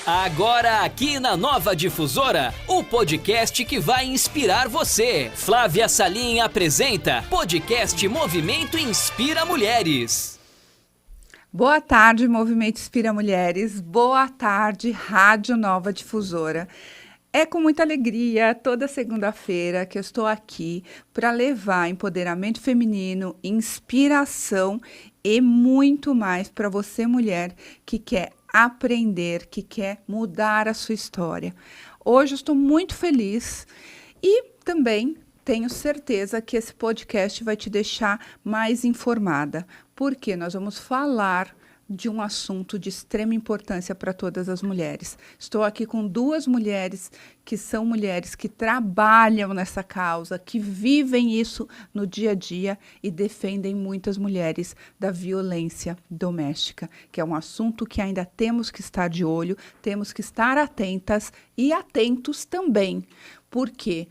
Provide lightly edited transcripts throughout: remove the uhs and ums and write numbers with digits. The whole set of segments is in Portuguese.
Agora aqui na Nova Difusora, o podcast que vai inspirar você. Flávia Salim apresenta podcast Movimento Inspira Mulheres. Boa tarde, Movimento Inspira Mulheres. Boa tarde, Rádio Nova Difusora. É com muita alegria, toda segunda-feira, que eu estou aqui para levar empoderamento feminino, inspiração e muito mais para você, mulher, que quer aprender, que quer mudar a sua história. Hoje eu estou muito feliz e também tenho certeza que esse podcast vai te deixar mais informada, porque nós vamos falar de um assunto de extrema importância para todas as mulheres. Estou aqui com duas mulheres que são mulheres que trabalham nessa causa, que vivem isso no dia a dia e defendem muitas mulheres da violência doméstica, que é um assunto que ainda temos que estar de olho, temos que estar atentas e atentos também. Por quê?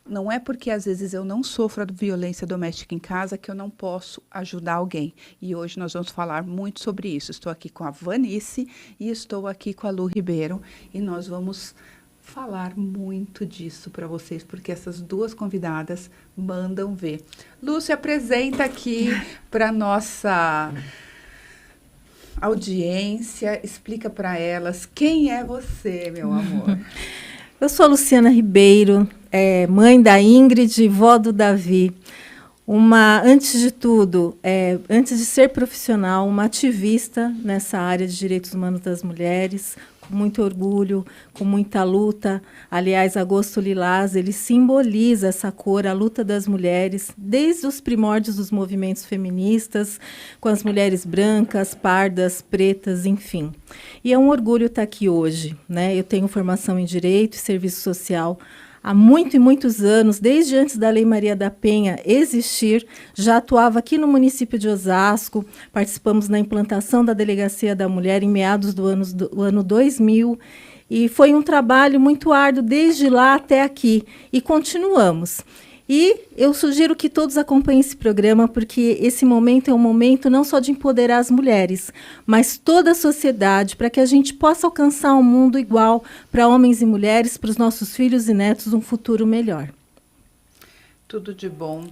Não é porque às vezes eu não sofro de violência doméstica em casa que eu não posso ajudar alguém. E hoje nós vamos falar muito sobre isso. Estou aqui com a Vanice e estou aqui com a Lu Ribeiro e nós vamos falar muito disso para vocês, porque essas duas convidadas mandam ver. Lu, se apresenta aqui para nossa audiência, explica para elas quem é você, meu amor. Eu sou a Luciana Ribeiro, mãe da Ingrid e vó do Davi. Antes de tudo, antes de ser profissional, uma ativista nessa área de direitos humanos das mulheres, com muito orgulho, com muita luta. Aliás, Agosto Lilás, ele simboliza essa cor, a luta das mulheres, desde os primórdios dos movimentos feministas, com as mulheres brancas, pardas, pretas, enfim. E é um orgulho estar aqui hoje, né? Eu tenho formação em Direito e Serviço Social há muitos anos, desde antes da Lei Maria da Penha existir, já atuava aqui no município de Osasco, participamos na implantação da Delegacia da Mulher em meados do ano 2000, e foi um trabalho muito árduo desde lá até aqui, e continuamos. E eu sugiro que todos acompanhem esse programa, porque esse momento é um momento não só de empoderar as mulheres, mas toda a sociedade, para que a gente possa alcançar um mundo igual para homens e mulheres, para os nossos filhos e netos, um futuro melhor. Tudo de bom.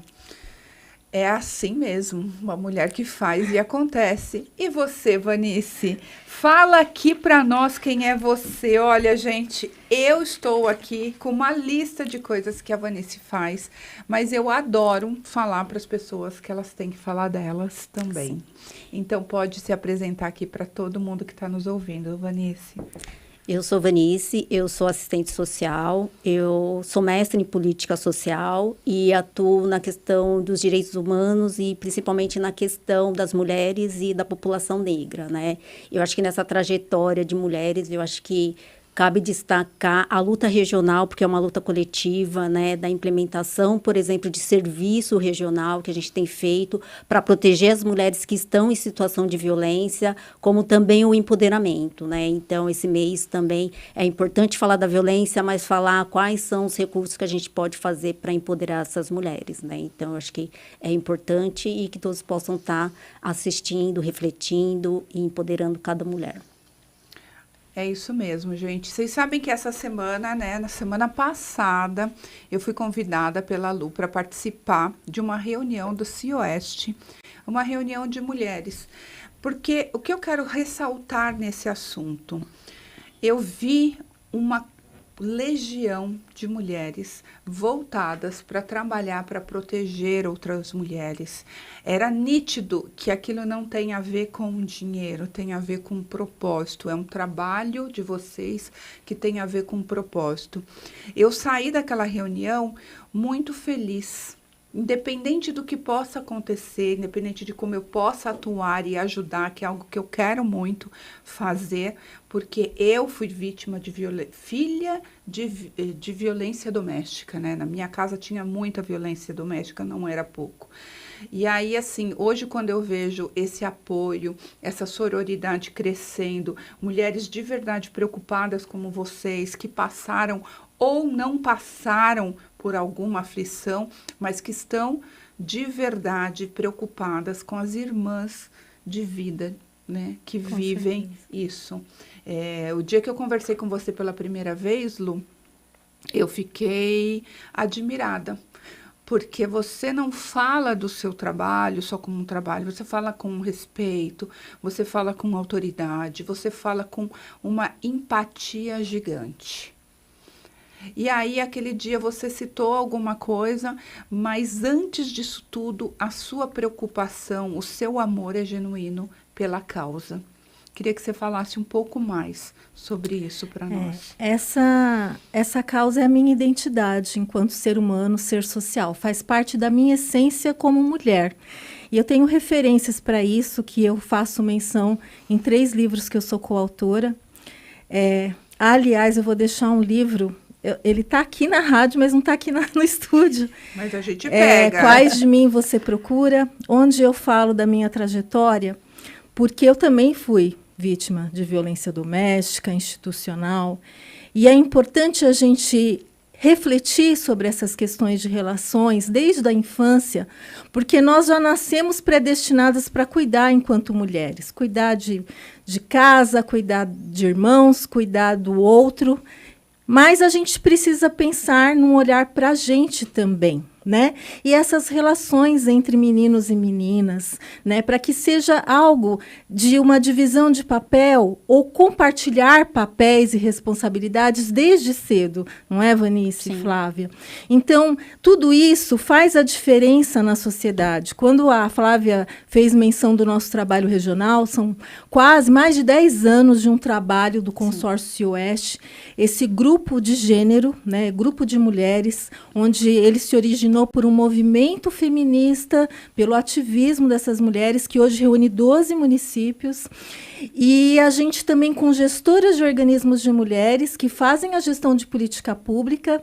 É assim mesmo, uma mulher que faz e acontece. E você, Vanice? Fala aqui para nós quem é você. Olha, gente, eu estou aqui com uma lista de coisas que a Vanice faz, mas eu adoro falar para as pessoas que elas têm que falar delas também. Sim. Então, pode se apresentar aqui para todo mundo que está nos ouvindo, Vanice. Eu sou Vanice, eu sou assistente social, eu sou mestre em política social e atuo na questão dos direitos humanos e principalmente na questão das mulheres e da população negra, né? Eu acho que nessa trajetória de mulheres, eu acho que cabe destacar a luta regional, porque é uma luta coletiva, né, da implementação, por exemplo, de serviço regional que a gente tem feito para proteger as mulheres que estão em situação de violência, como também o empoderamento, né? Então, esse mês também é importante falar da violência, mas falar quais são os recursos que a gente pode fazer para empoderar essas mulheres, né? Então, eu acho que é importante e que todos possam estar assistindo, refletindo e empoderando cada mulher. É isso mesmo, gente. Vocês sabem que essa semana, né, na semana passada, eu fui convidada pela Lu para participar de uma reunião do CIOeste, uma reunião de mulheres. Porque o que eu quero ressaltar nesse assunto, eu vi uma legião de mulheres voltadas para trabalhar, para proteger outras mulheres. Era nítido que aquilo não tem a ver com dinheiro, tem a ver com propósito. É um trabalho de vocês que tem a ver com propósito. Eu saí daquela reunião muito feliz. Independente do que possa acontecer, independente de como eu possa atuar e ajudar, que é algo que eu quero muito fazer, porque eu fui vítima de filha de violência doméstica, né? Na minha casa tinha muita violência doméstica, não era pouco. E aí, assim, hoje quando eu vejo esse apoio, essa sororidade crescendo, mulheres de verdade preocupadas como vocês, que passaram ou não passaram por alguma aflição, mas que estão de verdade preocupadas com as irmãs de vida né, que vivem isso. O dia que eu conversei com você pela primeira vez, Lu, eu fiquei admirada, porque você não fala do seu trabalho só como um trabalho, você fala com respeito, você fala com autoridade, você fala com uma empatia gigante. E aí, aquele dia, você citou alguma coisa, mas antes disso tudo, a sua preocupação, o seu amor é genuíno pela causa. Queria que você falasse um pouco mais sobre isso para nós. Essa causa é a minha identidade enquanto ser humano, ser social. Faz parte da minha essência como mulher. E eu tenho referências para isso, que eu faço menção em 3 livros que eu sou coautora. Aliás, eu vou deixar um livro... Ele está aqui na rádio, mas não está aqui no estúdio. Mas a gente pega. Quais de mim você procura? Onde eu falo da minha trajetória, porque eu também fui vítima de violência doméstica, institucional. E é importante a gente refletir sobre essas questões de relações desde a infância, porque nós já nascemos predestinadas para cuidar enquanto mulheres. Cuidar de casa, cuidar de irmãos, cuidar do outro. Mas a gente precisa pensar num olhar para a gente também, né? E essas relações entre meninos e meninas, né? Para que seja algo de uma divisão de papel ou compartilhar papéis e responsabilidades desde cedo, não é, Vanice e Flávia? Então, tudo isso faz a diferença na sociedade. Quando a Flávia fez menção do nosso trabalho regional, são quase mais de 10 anos de um trabalho do Consórcio Oeste, esse grupo de gênero, né? Grupo de mulheres, onde ele se originou por um movimento feminista, pelo ativismo dessas mulheres, que hoje reúne 12 municípios. E a gente também com gestoras de organismos de mulheres que fazem a gestão de política pública,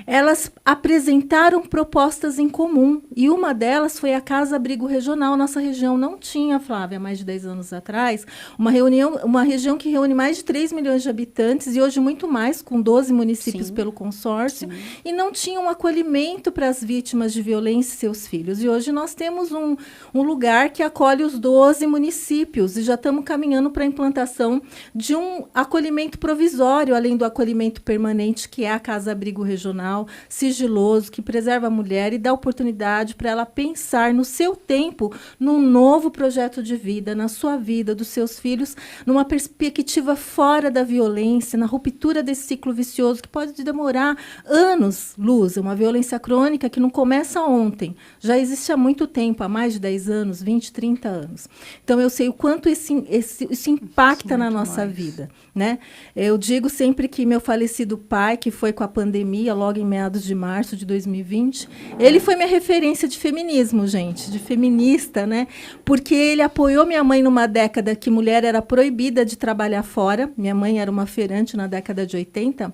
elas apresentaram propostas em comum. E uma delas foi a Casa Abrigo Regional. Nossa região não tinha, Flávia, há mais de 10 anos atrás, uma região que reúne mais de 3 milhões de habitantes, e hoje muito mais, com 12 municípios pelo consórcio, e não tinha um acolhimento para as vítimas de violência e seus filhos. E hoje nós temos um lugar que acolhe os 12 municípios, e já estamos caminhando para a implantação de um acolhimento provisório, além do acolhimento permanente, que é a Casa Abrigo Regional, sigiloso, que preserva a mulher e dá oportunidade para ela pensar no seu tempo, num novo projeto de vida, na sua vida, dos seus filhos, numa perspectiva fora da violência, na ruptura desse ciclo vicioso, que pode demorar anos, Luz, uma violência crônica que não começa ontem, já existe há muito tempo, há mais de 10 anos, 20, 30 anos. Então, eu sei o quanto isso impacta na nossa vida, né? Eu digo sempre que meu falecido pai, que foi com a pandemia, logo em meados de março de 2020, ele foi minha referência de feminismo, gente, de feminista, né? Porque ele apoiou minha mãe numa década que mulher era proibida de trabalhar fora. Minha mãe era uma feirante na década de 80,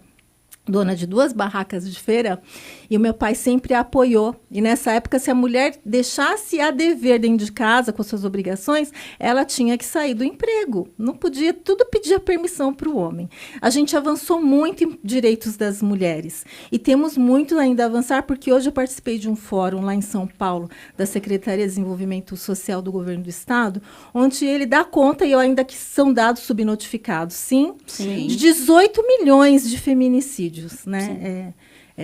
dona de 2 barracas de feira, e o meu pai sempre a apoiou. E nessa época, se a mulher deixasse a dever dentro de casa com suas obrigações, ela tinha que sair do emprego. Não podia, tudo pedia permissão para o homem. A gente avançou muito em direitos das mulheres. E temos muito ainda a avançar, porque hoje eu participei de um fórum lá em São Paulo, da Secretaria de Desenvolvimento Social do Governo do Estado, onde ele dá conta, e ainda que são dados subnotificados, sim. De 18 milhões de feminicídios. Né?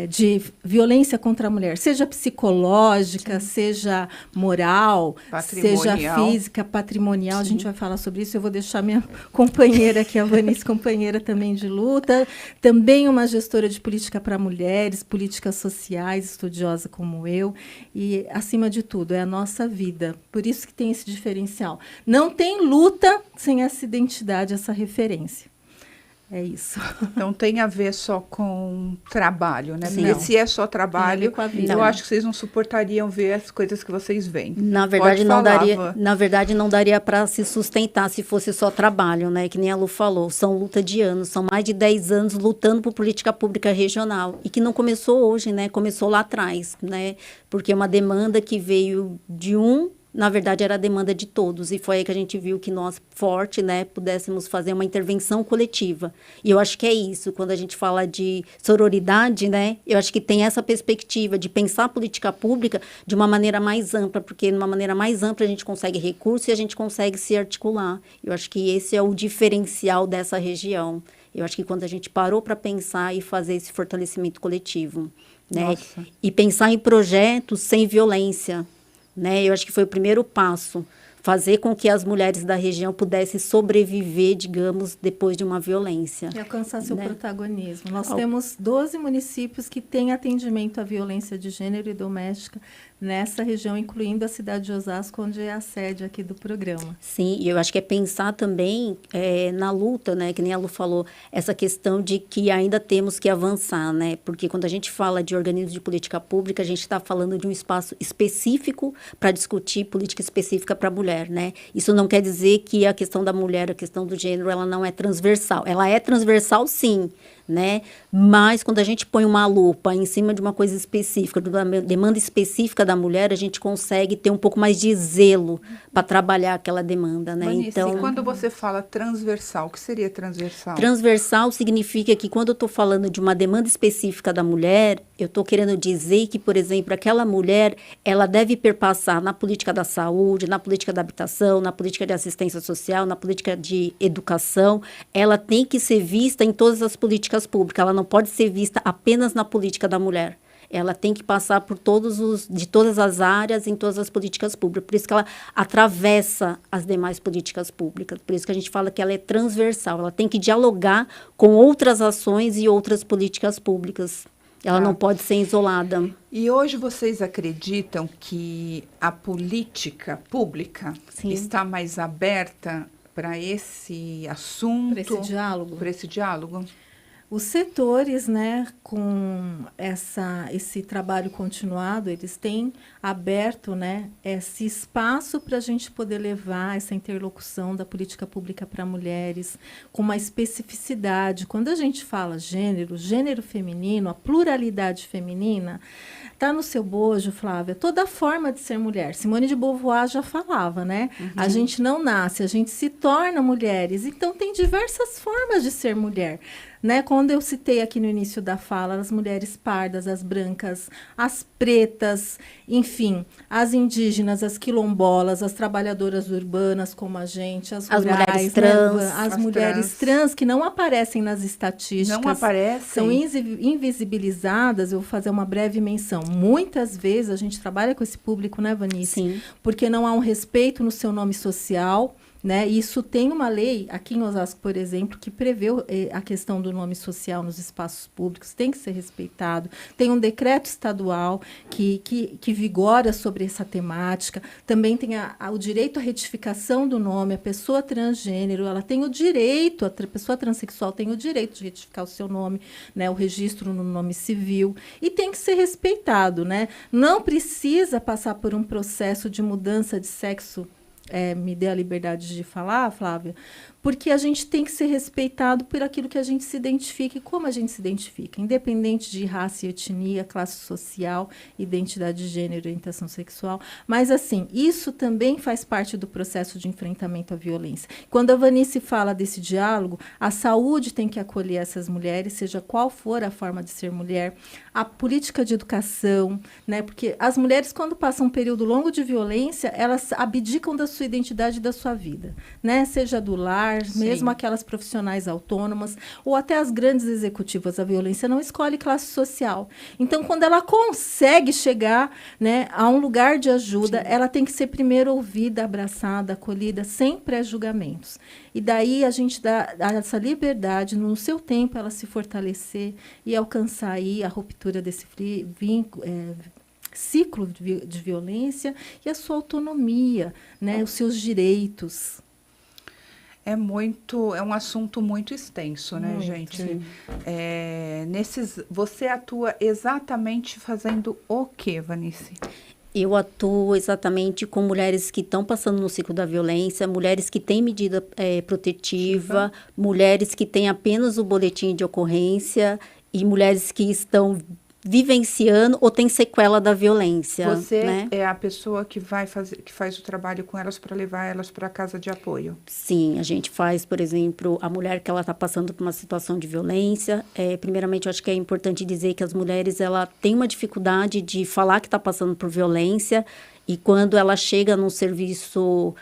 De violência contra a mulher, seja psicológica, seja moral, seja física, patrimonial. A gente vai falar sobre isso. Eu vou deixar minha companheira aqui, a Vanice, companheira também de luta, também uma gestora de política para mulheres, políticas sociais, estudiosa como eu, e, acima de tudo, é a nossa vida. Por isso que tem esse diferencial. Não tem luta sem essa identidade, essa referência. É isso. Não tem a ver só com trabalho, né? Porque se é só trabalho, eu acho que vocês não suportariam ver as coisas que vocês veem. Na verdade, não daria para se sustentar se fosse só trabalho, né? Que nem a Lu falou, são luta de anos, são mais de 10 anos lutando por política pública regional, e que não começou hoje, né? Começou lá atrás, né? Porque é uma demanda que veio de um na verdade, era a demanda de todos. E foi aí que a gente viu que nós, forte, né, pudéssemos fazer uma intervenção coletiva. E eu acho que é isso. Quando a gente fala de sororidade, né, eu acho que tem essa perspectiva de pensar a política pública de uma maneira mais ampla, porque de uma maneira mais ampla a gente consegue recursos e a gente consegue se articular. Eu acho que esse é o diferencial dessa região. Eu acho que quando a gente parou para pensar e fazer esse fortalecimento coletivo, né, Nossa. e pensar em projetos sem violência, né? Eu acho que foi o primeiro passo, fazer com que as mulheres da região pudessem sobreviver, digamos, depois de uma violência. E alcançar seu né? protagonismo. Nós temos 12 municípios que têm atendimento à violência de gênero e doméstica nessa região, incluindo a cidade de Osasco, onde é a sede aqui do programa. Sim, e eu acho que é pensar também na luta, né? Que nem a Lu falou, essa questão de que ainda temos que avançar, né? Porque quando a gente fala de organismos de política pública, a gente está falando de um espaço específico para discutir política específica para a mulher, né? Isso não quer dizer que a questão da mulher, a questão do gênero, ela não é transversal. Ela é transversal, sim, né? Mas quando a gente põe uma lupa em cima de uma coisa específica, de uma demanda específica da mulher, a gente consegue ter um pouco mais de zelo para trabalhar aquela demanda, né? Vanice, Então, e quando você fala transversal, o que seria transversal? transversal significa que quando eu estou falando de uma demanda específica da mulher, eu estou querendo dizer que, por exemplo, aquela mulher, ela deve perpassar na política da saúde, na política da habitação, na política de assistência social, na política de educação, ela tem que ser vista em todas as políticas públicas, ela não pode ser vista apenas na política da mulher. Ela tem que passar por de todas as áreas, em todas as políticas públicas. Por isso que ela atravessa as demais políticas públicas. Por isso que a gente fala que ela é transversal. Ela tem que dialogar com outras ações e outras políticas públicas. Ela não pode ser isolada. E hoje vocês acreditam que a política pública Sim. está mais aberta para esse assunto? Para esse diálogo? Para esse diálogo? Os setores, né, com esse trabalho continuado, eles têm aberto, né, esse espaço para a gente poder levar essa interlocução da política pública para mulheres com uma especificidade. Quando a gente fala gênero feminino, a pluralidade feminina, está no seu bojo, Flávia, toda forma de ser mulher. Simone de Beauvoir já falava, né? A gente não nasce, a gente se torna mulheres. Então, tem diversas formas de ser mulher. Né? Quando eu citei aqui no início da fala, as mulheres pardas, as brancas, as pretas, enfim, as indígenas, as quilombolas, as trabalhadoras urbanas como a gente, as rurais, mulheres trans, né? As mulheres trans que não aparecem nas estatísticas. Não aparecem. São invisibilizadas. Eu vou fazer uma breve menção. Muitas vezes a gente trabalha com esse público, né, Vanice? Sim. Porque não há um respeito no seu nome social. Né? Isso tem uma lei, aqui em Osasco, por exemplo, que prevê a questão do nome social nos espaços públicos, tem que ser respeitado. Tem um decreto estadual que vigora sobre essa temática. Também tem o direito à retificação do nome. A pessoa transgênero, ela tem o direito, a pessoa transexual tem o direito de retificar o seu nome, né? O registro no nome civil. E tem que ser respeitado. Né? Não precisa passar por um processo de mudança de sexo. Me dê a liberdade de falar, Flávia, porque a gente tem que ser respeitado por aquilo que a gente se identifica e como a gente se identifica, independente de raça e etnia, classe social, identidade de gênero, orientação sexual. Mas, assim, isso também faz parte do processo de enfrentamento à violência. Quando a Vanice fala desse diálogo, a saúde tem que acolher essas mulheres, seja qual for a forma de ser mulher, a política de educação, né? Porque as mulheres, quando passam um período longo de violência, elas abdicam da sua identidade e da sua vida, né? Seja do lar, mesmo aquelas profissionais autônomas, ou até as grandes executivas. A violência não escolhe classe social. Então, quando ela consegue chegar, né, a um lugar de ajuda, ela tem que ser primeiro ouvida, abraçada, acolhida, sem pré-julgamentos. E daí a gente dá essa liberdade, no seu tempo, ela se fortalecer e alcançar aí a ruptura desse ciclo de violência e a sua autonomia, né, os seus direitos. É um assunto muito extenso, né, Muito, gente? Você atua exatamente fazendo o quê, Vanice? Eu atuo exatamente com mulheres que estão passando no ciclo da violência, mulheres que têm medida protetiva, mulheres que têm apenas o boletim de ocorrência e mulheres que estão vivenciando ou tem sequela da violência. Você né? é a pessoa que faz o trabalho com elas para levar elas para a casa de apoio? Sim, a gente faz, por exemplo, a mulher que ela está passando por uma situação de violência. Primeiramente, eu acho que é importante dizer que as mulheres ela têm uma dificuldade de falar que está passando por violência, e quando ela chega no serviço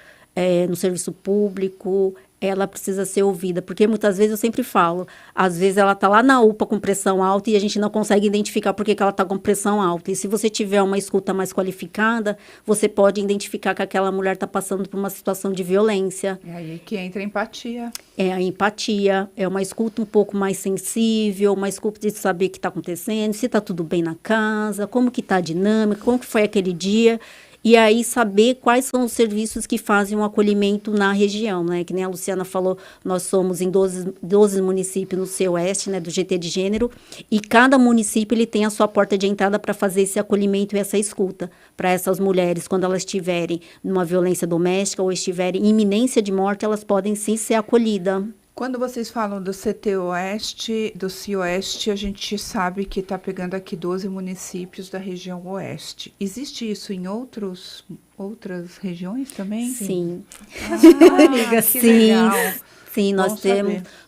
público, ela precisa ser ouvida, porque muitas vezes eu sempre falo, às vezes ela está lá na UPA com pressão alta e a gente não consegue identificar por que ela está com pressão alta. E se você tiver uma escuta mais qualificada, você pode identificar que aquela mulher está passando por uma situação de violência. É aí que entra a empatia. É a empatia, é uma escuta um pouco mais sensível, uma escuta de saber o que está acontecendo, se está tudo bem na casa, como que está a dinâmica, como que foi aquele dia. E aí saber quais são os serviços que fazem um acolhimento na região, né? Que nem a Luciana falou, nós somos em 12 municípios no CEOeste, né? Do GT de Gênero, e cada município ele tem a sua porta de entrada para fazer esse acolhimento e essa escuta para essas mulheres, quando elas estiverem numa violência doméstica ou estiverem em iminência de morte, elas podem sim ser acolhidas. Quando vocês falam do CT Oeste, do CIOeste, a gente sabe que está pegando aqui 12 municípios da região Oeste. Existe isso em outras regiões também? Sim. Ah, que sim. legal. Sim,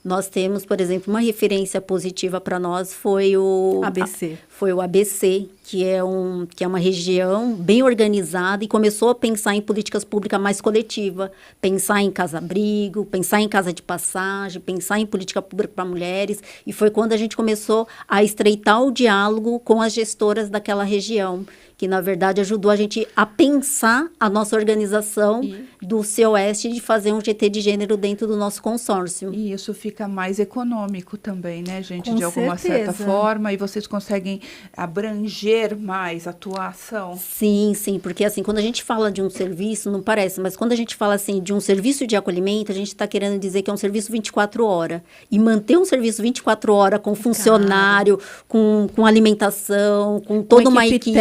nós temos, por exemplo, uma referência positiva para nós foi o ABC. Foi o ABC, que é uma região bem organizada e começou a pensar em políticas públicas mais coletivas, pensar em casa-abrigo, pensar em casa de passagem, pensar em política pública para mulheres, e foi quando a gente começou a estreitar o diálogo com as gestoras daquela região, que, na verdade, ajudou a gente a pensar a nossa organização do CEOeste de fazer um GT de gênero dentro do nosso consórcio. E isso fica mais econômico também, né, gente? Com de alguma certa certeza. forma, e vocês conseguem abranger mais a atuação. Sim, porque assim, quando a gente fala de um serviço, não parece, mas quando a gente fala assim de um serviço de acolhimento, a gente está querendo dizer que é um serviço 24 horas. E manter um serviço 24 horas com funcionário, com alimentação, com toda uma equipe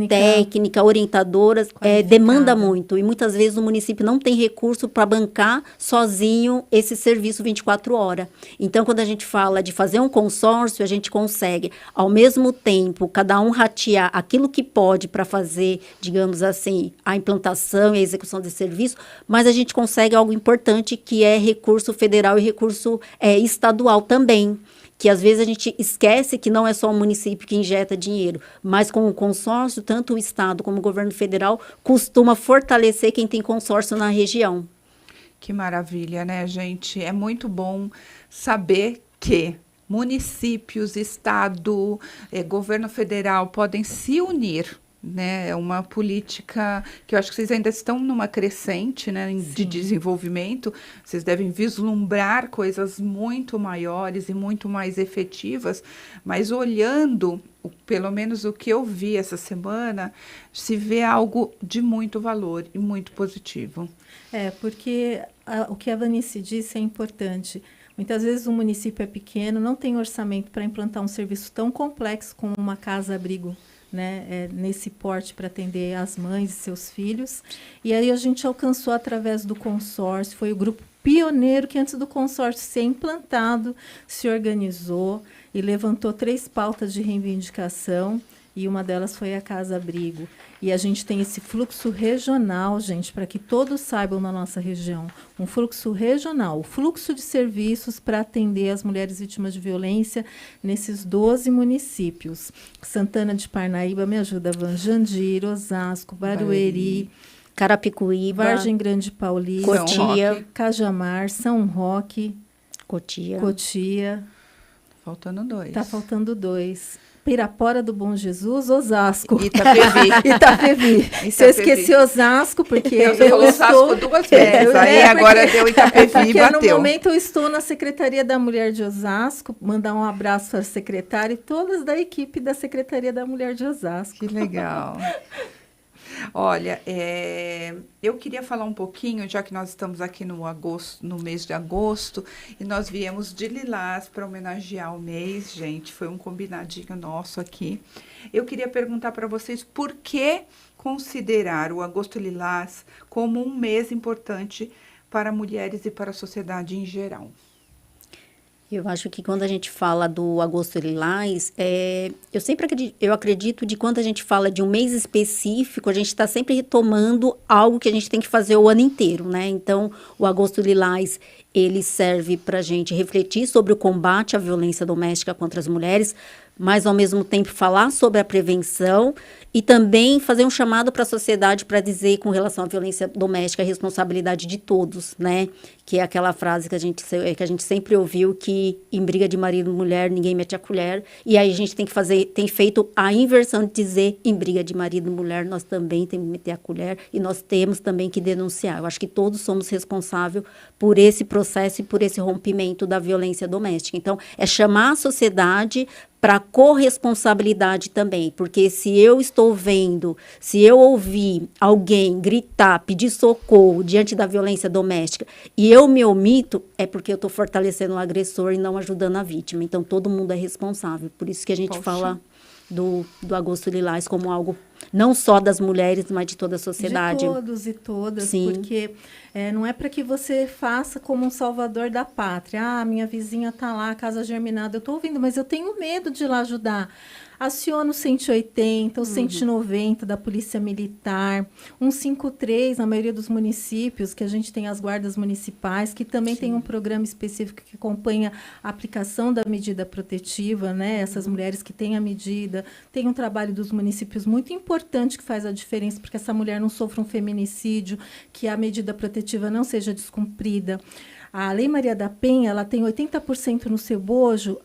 técnica, orientadoras, demanda muito. E muitas vezes o município não tem recurso para bancar sozinho esse serviço 24 horas. Então, quando a gente fala de fazer um consórcio, a gente consegue, ao mesmo tempo, cada um ratear aquilo que pode para fazer, digamos assim, a implantação e a execução desse serviço, mas a gente consegue algo importante, que é recurso federal e recurso estadual também, que às vezes a gente esquece que não é só o município que injeta dinheiro, mas com o consórcio, tanto o Estado como o governo federal costuma fortalecer quem tem consórcio na região. Que maravilha, né, gente? É muito bom saber que municípios, Estado, governo federal podem se unir, né? É uma política que eu acho que vocês ainda estão numa crescente, né, de desenvolvimento. Vocês devem vislumbrar coisas muito maiores e muito mais efetivas, mas olhando, pelo menos o que eu vi essa semana, se vê algo de muito valor e muito positivo. Porque o que a Vanice disse é importante. Muitas vezes o município é pequeno, não tem orçamento para implantar um serviço tão complexo como uma casa-abrigo, né, nesse porte para atender as mães e seus filhos. E aí a gente alcançou através do consórcio, foi o grupo pioneiro que, antes do consórcio ser implantado, se organizou e levantou 3 pautas de reivindicação, e uma delas foi a casa-abrigo. E a gente tem esse fluxo regional, gente, para que todos saibam na nossa região. Um fluxo regional, o fluxo de serviços para atender as mulheres vítimas de violência nesses 12 municípios. Santana de Parnaíba, me ajuda, Jandira, Osasco, Barueri, Carapicuíba, Vargem Grande Paulista, Cotia, Cajamar, São Roque, Cotia. Faltando 2. Está faltando 2. Pirapora do Bom Jesus, Osasco. Itapevi. Se eu esqueci Osasco, porque eu falou Osasco 2 vezes, aí agora deu Itapevi e bateu. No momento eu estou na Secretaria da Mulher de Osasco, mandar um abraço para a secretária e todas da equipe da Secretaria da Mulher de Osasco. Que legal. Olha, eu queria falar um pouquinho, já que nós estamos aqui no mês de agosto, e nós viemos de Lilás para homenagear o mês, gente, foi um combinadinho nosso aqui. Eu queria perguntar para vocês por que considerar o Agosto Lilás como um mês importante para mulheres e para a sociedade em geral. Eu acho que quando a gente fala do Agosto Lilás, eu acredito de quando a gente fala de um mês específico, a gente está sempre retomando algo que a gente tem que fazer o ano inteiro, né? Então, o Agosto Lilás, ele serve para a gente refletir sobre o combate à violência doméstica contra as mulheres, mas ao mesmo tempo falar sobre a prevenção e também fazer um chamado para a sociedade para dizer com relação à violência doméstica a responsabilidade de todos, né? Que é aquela frase que a gente sempre ouviu, que em briga de marido e mulher ninguém mete a colher, e aí a gente tem feito a inversão de dizer em briga de marido e mulher nós também temos que meter a colher e nós temos também que denunciar. Eu acho que todos somos responsáveis por esse processo e por esse rompimento da violência doméstica. Então, é chamar a sociedade para corresponsabilidade também, porque se eu ouvi alguém gritar, pedir socorro diante da violência doméstica e eu me omito, é porque eu estou fortalecendo o agressor e não ajudando a vítima. Então, todo mundo é responsável. Por isso que a gente fala do Agosto Lilás como algo não só das mulheres, mas de toda a sociedade. De todos e todas, sim. Porque não é para que você faça como um salvador da pátria. Ah, minha vizinha está lá, casa germinada, eu estou ouvindo, mas eu tenho medo de ir lá ajudar. Aciona o 180, o 190 da Polícia Militar, 153 na maioria dos municípios, que a gente tem as guardas municipais, que também tem um programa específico que acompanha a aplicação da medida protetiva, né? Essas mulheres que têm a medida, tem um trabalho dos municípios muito importante que faz a diferença, porque essa mulher não sofra um feminicídio, que a medida protetiva não seja descumprida. A Lei Maria da Penha, ela tem 80% no seu bojo,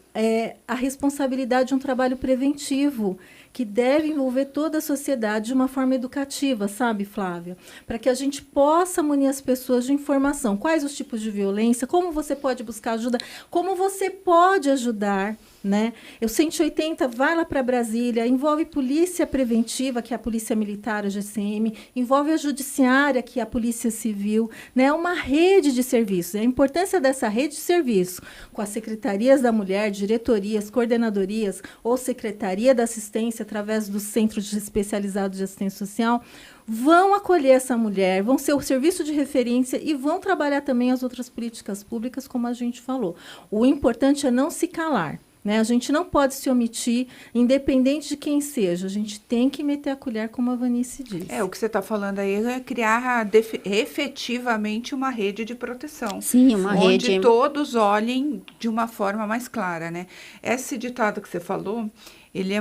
a responsabilidade de um trabalho preventivo, que deve envolver toda a sociedade de uma forma educativa, sabe, Flávia? Para que a gente possa munir as pessoas de informação. Quais os tipos de violência, como você pode buscar ajuda, como você pode ajudar, né? O 180 vai lá para Brasília, envolve polícia preventiva, que é a Polícia Militar, a GCM, envolve a judiciária, que é a Polícia Civil, né? É uma rede de serviços. A importância dessa rede de serviço, com as secretarias da mulher, diretorias, coordenadorias ou secretaria da assistência, através dos centros especializados de assistência social, vão acolher essa mulher, vão ser o serviço de referência e vão trabalhar também as outras políticas públicas, como a gente falou. O importante é não se calar, né? A gente não pode se omitir, independente de quem seja. A gente tem que meter a colher, como a Vanice disse. O que você está falando aí é criar efetivamente uma rede de proteção. Sim, uma rede. Onde todos olhem de uma forma mais clara, né? Esse ditado que você falou, ele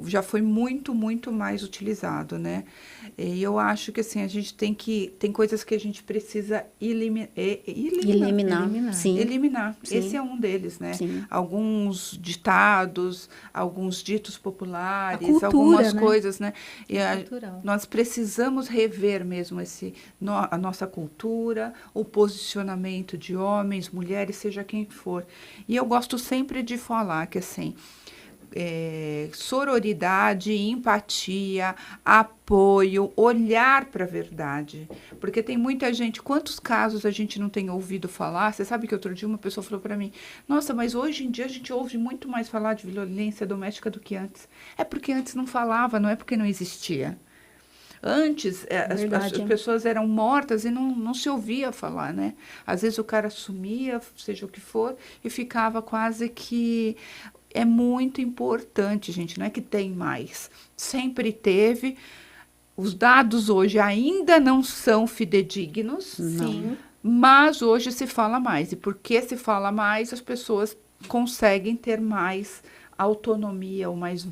já foi muito mais utilizado, né? E eu acho que, assim, tem coisas que a gente precisa eliminar. Sim. Eliminar. Sim. Esse é um deles, né? Sim. Alguns ditados, alguns ditos populares, cultura, algumas né? coisas, né? E Nós precisamos rever mesmo a nossa cultura, o posicionamento de homens, mulheres, seja quem for. E eu gosto sempre de falar que, assim, sororidade, empatia, apoio, olhar para a verdade. Porque tem muita gente, quantos casos a gente não tem ouvido falar? Você sabe que outro dia uma pessoa falou para mim, nossa, mas hoje em dia a gente ouve muito mais falar de violência doméstica do que antes. É porque antes não falava, não é porque não existia. Antes, as pessoas eram mortas e não se ouvia falar, né? Às vezes o cara sumia, seja o que for, e ficava quase que... É muito importante, gente, não é que tem mais. Sempre teve. Os dados hoje ainda não são fidedignos, Sim. Mas hoje se fala mais. E porque se fala mais, as pessoas conseguem ter mais autonomia, ou mais...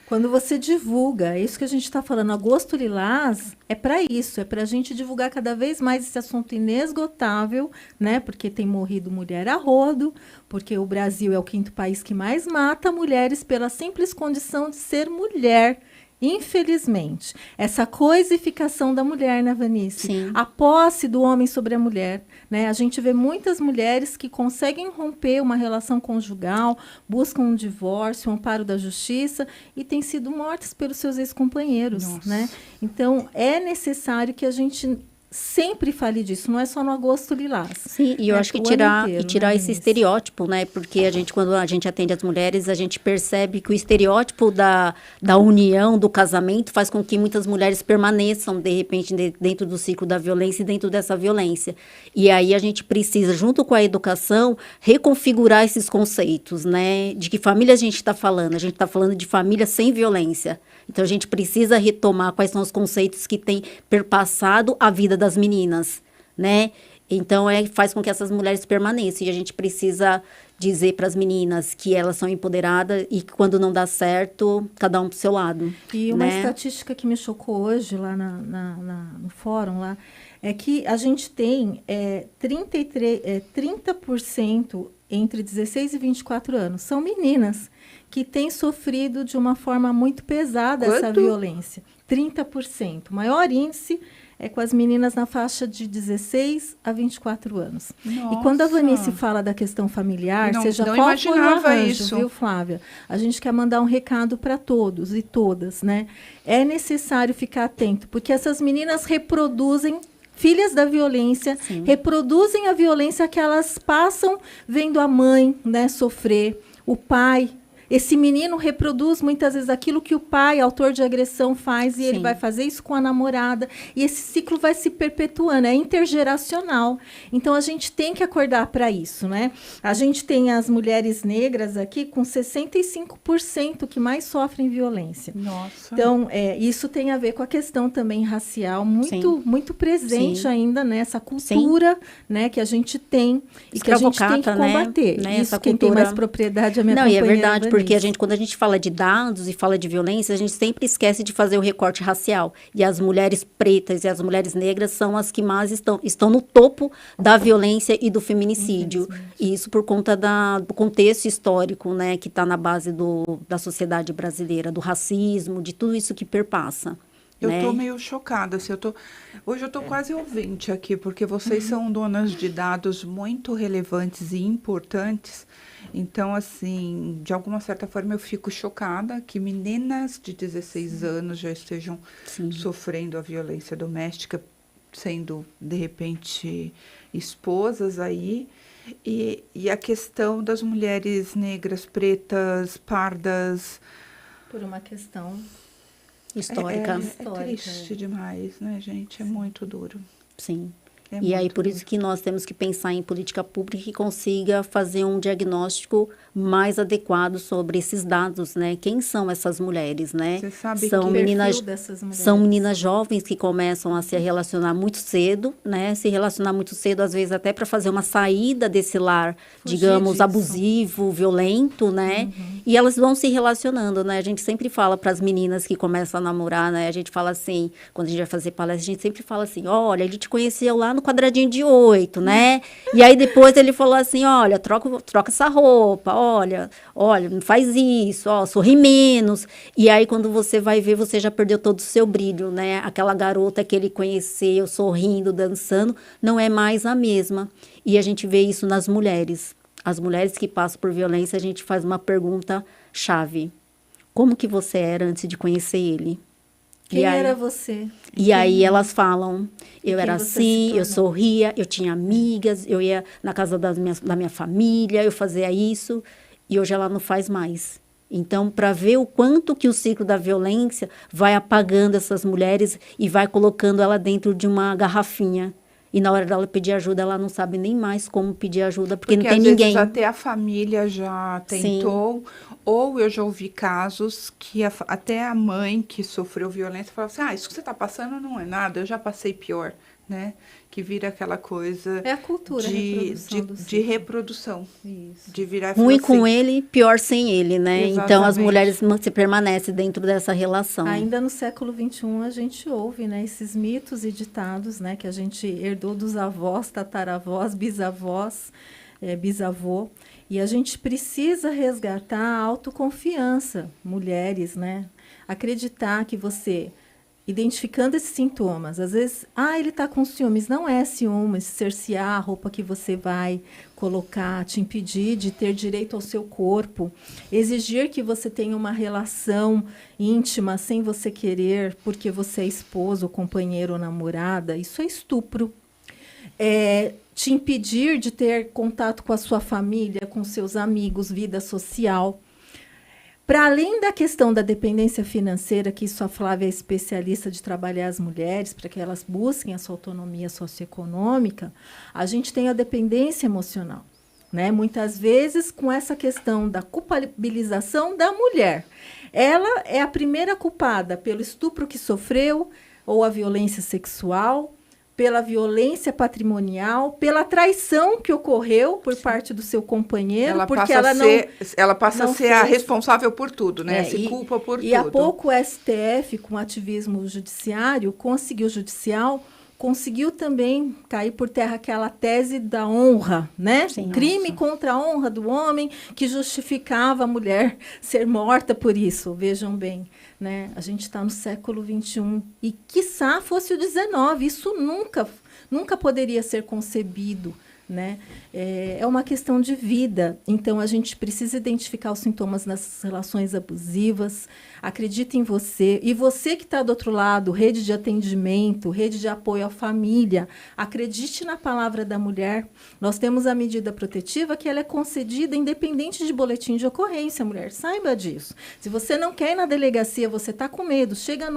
Quando você divulga, é isso que a gente está falando, Agosto Lilás é para isso, é para a gente divulgar cada vez mais esse assunto inesgotável, né? Porque tem morrido mulher a rodo, porque o Brasil é o 5º país que mais mata mulheres pela simples condição de ser mulher. Infelizmente, essa coisificação da mulher, né, Vanice? Sim. A posse do homem sobre a mulher, né? A gente vê muitas mulheres que conseguem romper uma relação conjugal, buscam um divórcio, um amparo da justiça e têm sido mortas pelos seus ex-companheiros, né? Então, é necessário que a gente sempre fale disso, não é só no agosto lilás. Sim, e eu acho que tirar esse estereótipo, né? Porque quando a gente atende as mulheres, a gente percebe que o estereótipo da união, do casamento, faz com que muitas mulheres permaneçam, de repente, dentro do ciclo da violência e dentro dessa violência. E aí a gente precisa, junto com a educação, reconfigurar esses conceitos, né? De que família a gente está falando? A gente está falando de família sem violência. Então, a gente precisa retomar quais são os conceitos que têm perpassado a vida das meninas, né? Então, faz com que essas mulheres permaneçam. E a gente precisa dizer para as meninas que elas são empoderadas e que quando não dá certo, cada um para o seu lado. E uma estatística que me chocou hoje lá no fórum, lá, é que a gente tem 30% entre 16 e 24 anos. São meninas que têm sofrido de uma forma muito pesada essa violência. 30%. O maior índice é com as meninas na faixa de 16 a 24 anos. Nossa. E quando a Vanice fala da questão familiar, seja não qual for o arranjo, isso. viu, Flávia? A gente quer mandar um recado para todos e todas, né? É necessário ficar atento, porque essas meninas reproduzem, filhas da violência, reproduzem a violência que elas passam vendo a mãe, né, sofrer, o pai. Esse menino reproduz muitas vezes aquilo que o pai, autor de agressão, faz, e ele vai fazer isso com a namorada, e esse ciclo vai se perpetuando, é intergeracional. Então, a gente tem que acordar para isso, né? A gente tem as mulheres negras aqui com 65% que mais sofrem violência. Nossa. Então, isso tem a ver com a questão também racial, muito presente ainda nessa cultura, né, que a gente tem e que a gente tem que combater. Né? Isso, essa quem cultura... tem mais propriedade é a minha companheira. E é verdade, porque quando a gente fala de dados e fala de violência, a gente sempre esquece de fazer o recorte racial. E as mulheres pretas e as mulheres negras são as que mais estão no topo da violência e do feminicídio. E isso por conta do contexto histórico, né, que está na base da sociedade brasileira, do racismo, de tudo isso que perpassa. Eu estou meio chocada. Assim, hoje eu estou quase ouvinte aqui, porque vocês são donas de dados muito relevantes e importantes. Então, assim, de alguma certa forma eu fico chocada que meninas de 16 anos já estejam sofrendo a violência doméstica, sendo, de repente, esposas aí. E a questão das mulheres negras, pretas, pardas... Por uma questão histórica. É triste demais, né, gente? É muito duro. Sim. E aí, por isso que nós temos que pensar em política pública que consiga fazer um diagnóstico mais adequado sobre esses dados, né? Quem são essas mulheres, né? Você sabe são que meninas, dessas mulheres? São meninas jovens que começam a se relacionar muito cedo, né? Se relacionar muito cedo, às vezes até para fazer uma saída desse lar, digamos, abusivo, violento, né? E elas vão se relacionando, né? A gente sempre fala para as meninas que começam a namorar, né? A gente fala assim, quando a gente vai fazer palestra, a gente sempre fala assim, olha, ele te conheceu lá no quadradinho de 8, né? E aí depois ele falou assim, olha, troca essa roupa, olha, não faz isso, sorri menos. E aí quando você vai ver, você já perdeu todo o seu brilho, né? Aquela garota que ele conheceu, sorrindo, dançando, não é mais a mesma. E a gente vê isso nas mulheres. As mulheres que passam por violência, a gente faz uma pergunta chave. Como que você era antes de conhecer ele? Quem era você? E aí elas falam, eu era assim, eu sorria, eu tinha amigas, eu ia na casa da minha família, eu fazia isso, e hoje ela não faz mais. Então, para ver o quanto que o ciclo da violência vai apagando essas mulheres e vai colocando ela dentro de uma garrafinha. E na hora dela pedir ajuda, ela não sabe nem mais como pedir ajuda, porque não tem ninguém. Vezes até a família já tentou, ou eu já ouvi casos que até a mãe que sofreu violência falava assim, isso que você está passando não é nada, eu já passei pior, né? Que vira aquela coisa... É a cultura, de reprodução. Isso. De virar ruim assim, com ele, pior sem ele, né? Exatamente. Então, as mulheres se permanecem dentro dessa relação. Ainda no século XXI, a gente ouve, né, esses mitos e ditados, né, que a gente herdou dos avós, tataravós, bisavós, bisavô. E a gente precisa resgatar a autoconfiança, mulheres, né? Acreditar que você identificando esses sintomas. Às vezes, ele está com ciúmes. Não é ciúmes, cercear a roupa que você vai colocar, te impedir de ter direito ao seu corpo, exigir que você tenha uma relação íntima sem você querer, porque você é esposo, companheiro ou namorada. Isso é estupro. Te impedir de ter contato com a sua família, com seus amigos, vida social. Para além da questão da dependência financeira, que isso a Flávia é especialista de trabalhar as mulheres, para que elas busquem a sua autonomia socioeconômica, a gente tem a dependência emocional, né? Muitas vezes com essa questão da culpabilização da mulher. Ela é a primeira culpada pelo estupro que sofreu, ou a violência sexual, pela violência patrimonial, pela traição que ocorreu por parte do seu companheiro, ela passa a ser a responsável por tudo, né? Se culpa por tudo. E há pouco o STF, com o ativismo judiciário, conseguiu também cair por terra aquela tese da honra, né? Sim, crime contra a honra do homem, que justificava a mulher ser morta por isso, vejam bem. Né? A gente está no século XXI e, quiçá, fosse o XIX. Isso nunca poderia ser concebido. Né? É uma questão de vida. Então, a gente precisa identificar os sintomas nas relações abusivas. Acredite em você. E você que está do outro lado, rede de atendimento, rede de apoio à família, acredite na palavra da mulher. Nós temos a medida protetiva que ela é concedida independente de boletim de ocorrência, mulher. Saiba disso. Se você não quer ir na delegacia, você está com medo, chega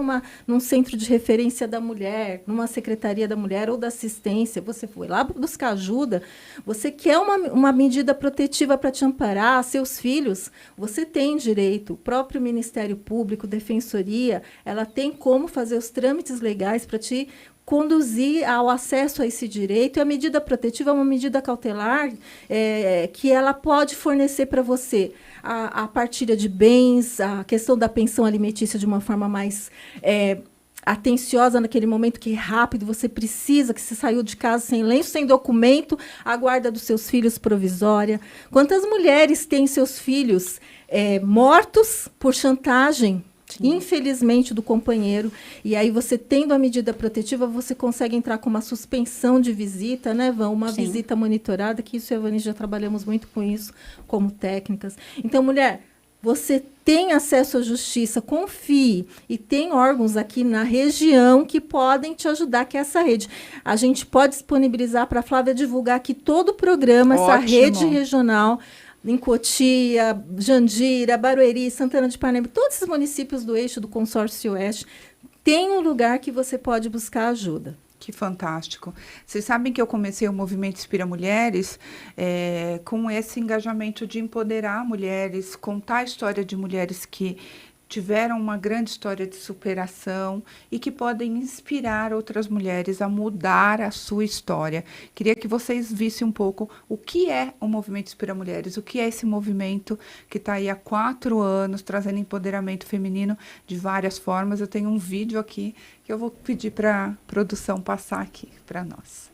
num centro de referência da mulher, numa secretaria da mulher ou da assistência, você foi lá buscar ajuda, você quer uma medida protetiva para te amparar, seus filhos, você tem direito. O próprio Ministério Público, Defensoria, ela tem como fazer os trâmites legais para te conduzir ao acesso a esse direito. E a medida protetiva é uma medida cautelar que ela pode fornecer para você a partilha de bens, a questão da pensão alimentícia de uma forma mais atenciosa naquele momento que rápido você precisa, que você saiu de casa sem lenço, sem documento, a guarda dos seus filhos provisória. Quantas mulheres têm seus filhos mortos por chantagem, sim, infelizmente, do companheiro? E aí você, tendo a medida protetiva, você consegue entrar com uma suspensão de visita, né, Van? Uma sim, visita monitorada, que isso, Evani, já trabalhamos muito com isso, como técnicas. Então, mulher, você tem acesso à justiça, confie, e tem órgãos aqui na região que podem te ajudar, que é essa rede. A gente pode disponibilizar para a Flávia divulgar aqui todo o programa, ótimo, essa rede regional, em Cotia, Jandira, Barueri, Santana de Parnaíba, todos esses municípios do eixo do Consórcio Oeste, tem um lugar que você pode buscar ajuda. Que fantástico. Vocês sabem que eu comecei o Movimento Inspira Mulheres com esse engajamento de empoderar mulheres, contar a história de mulheres que tiveram uma grande história de superação e que podem inspirar outras mulheres a mudar a sua história. Queria que vocês vissem um pouco o que é o Movimento Inspira Mulheres, o que é esse movimento que está aí há 4 anos, trazendo empoderamento feminino de várias formas. Eu tenho um vídeo aqui que eu vou pedir para a produção passar aqui para nós.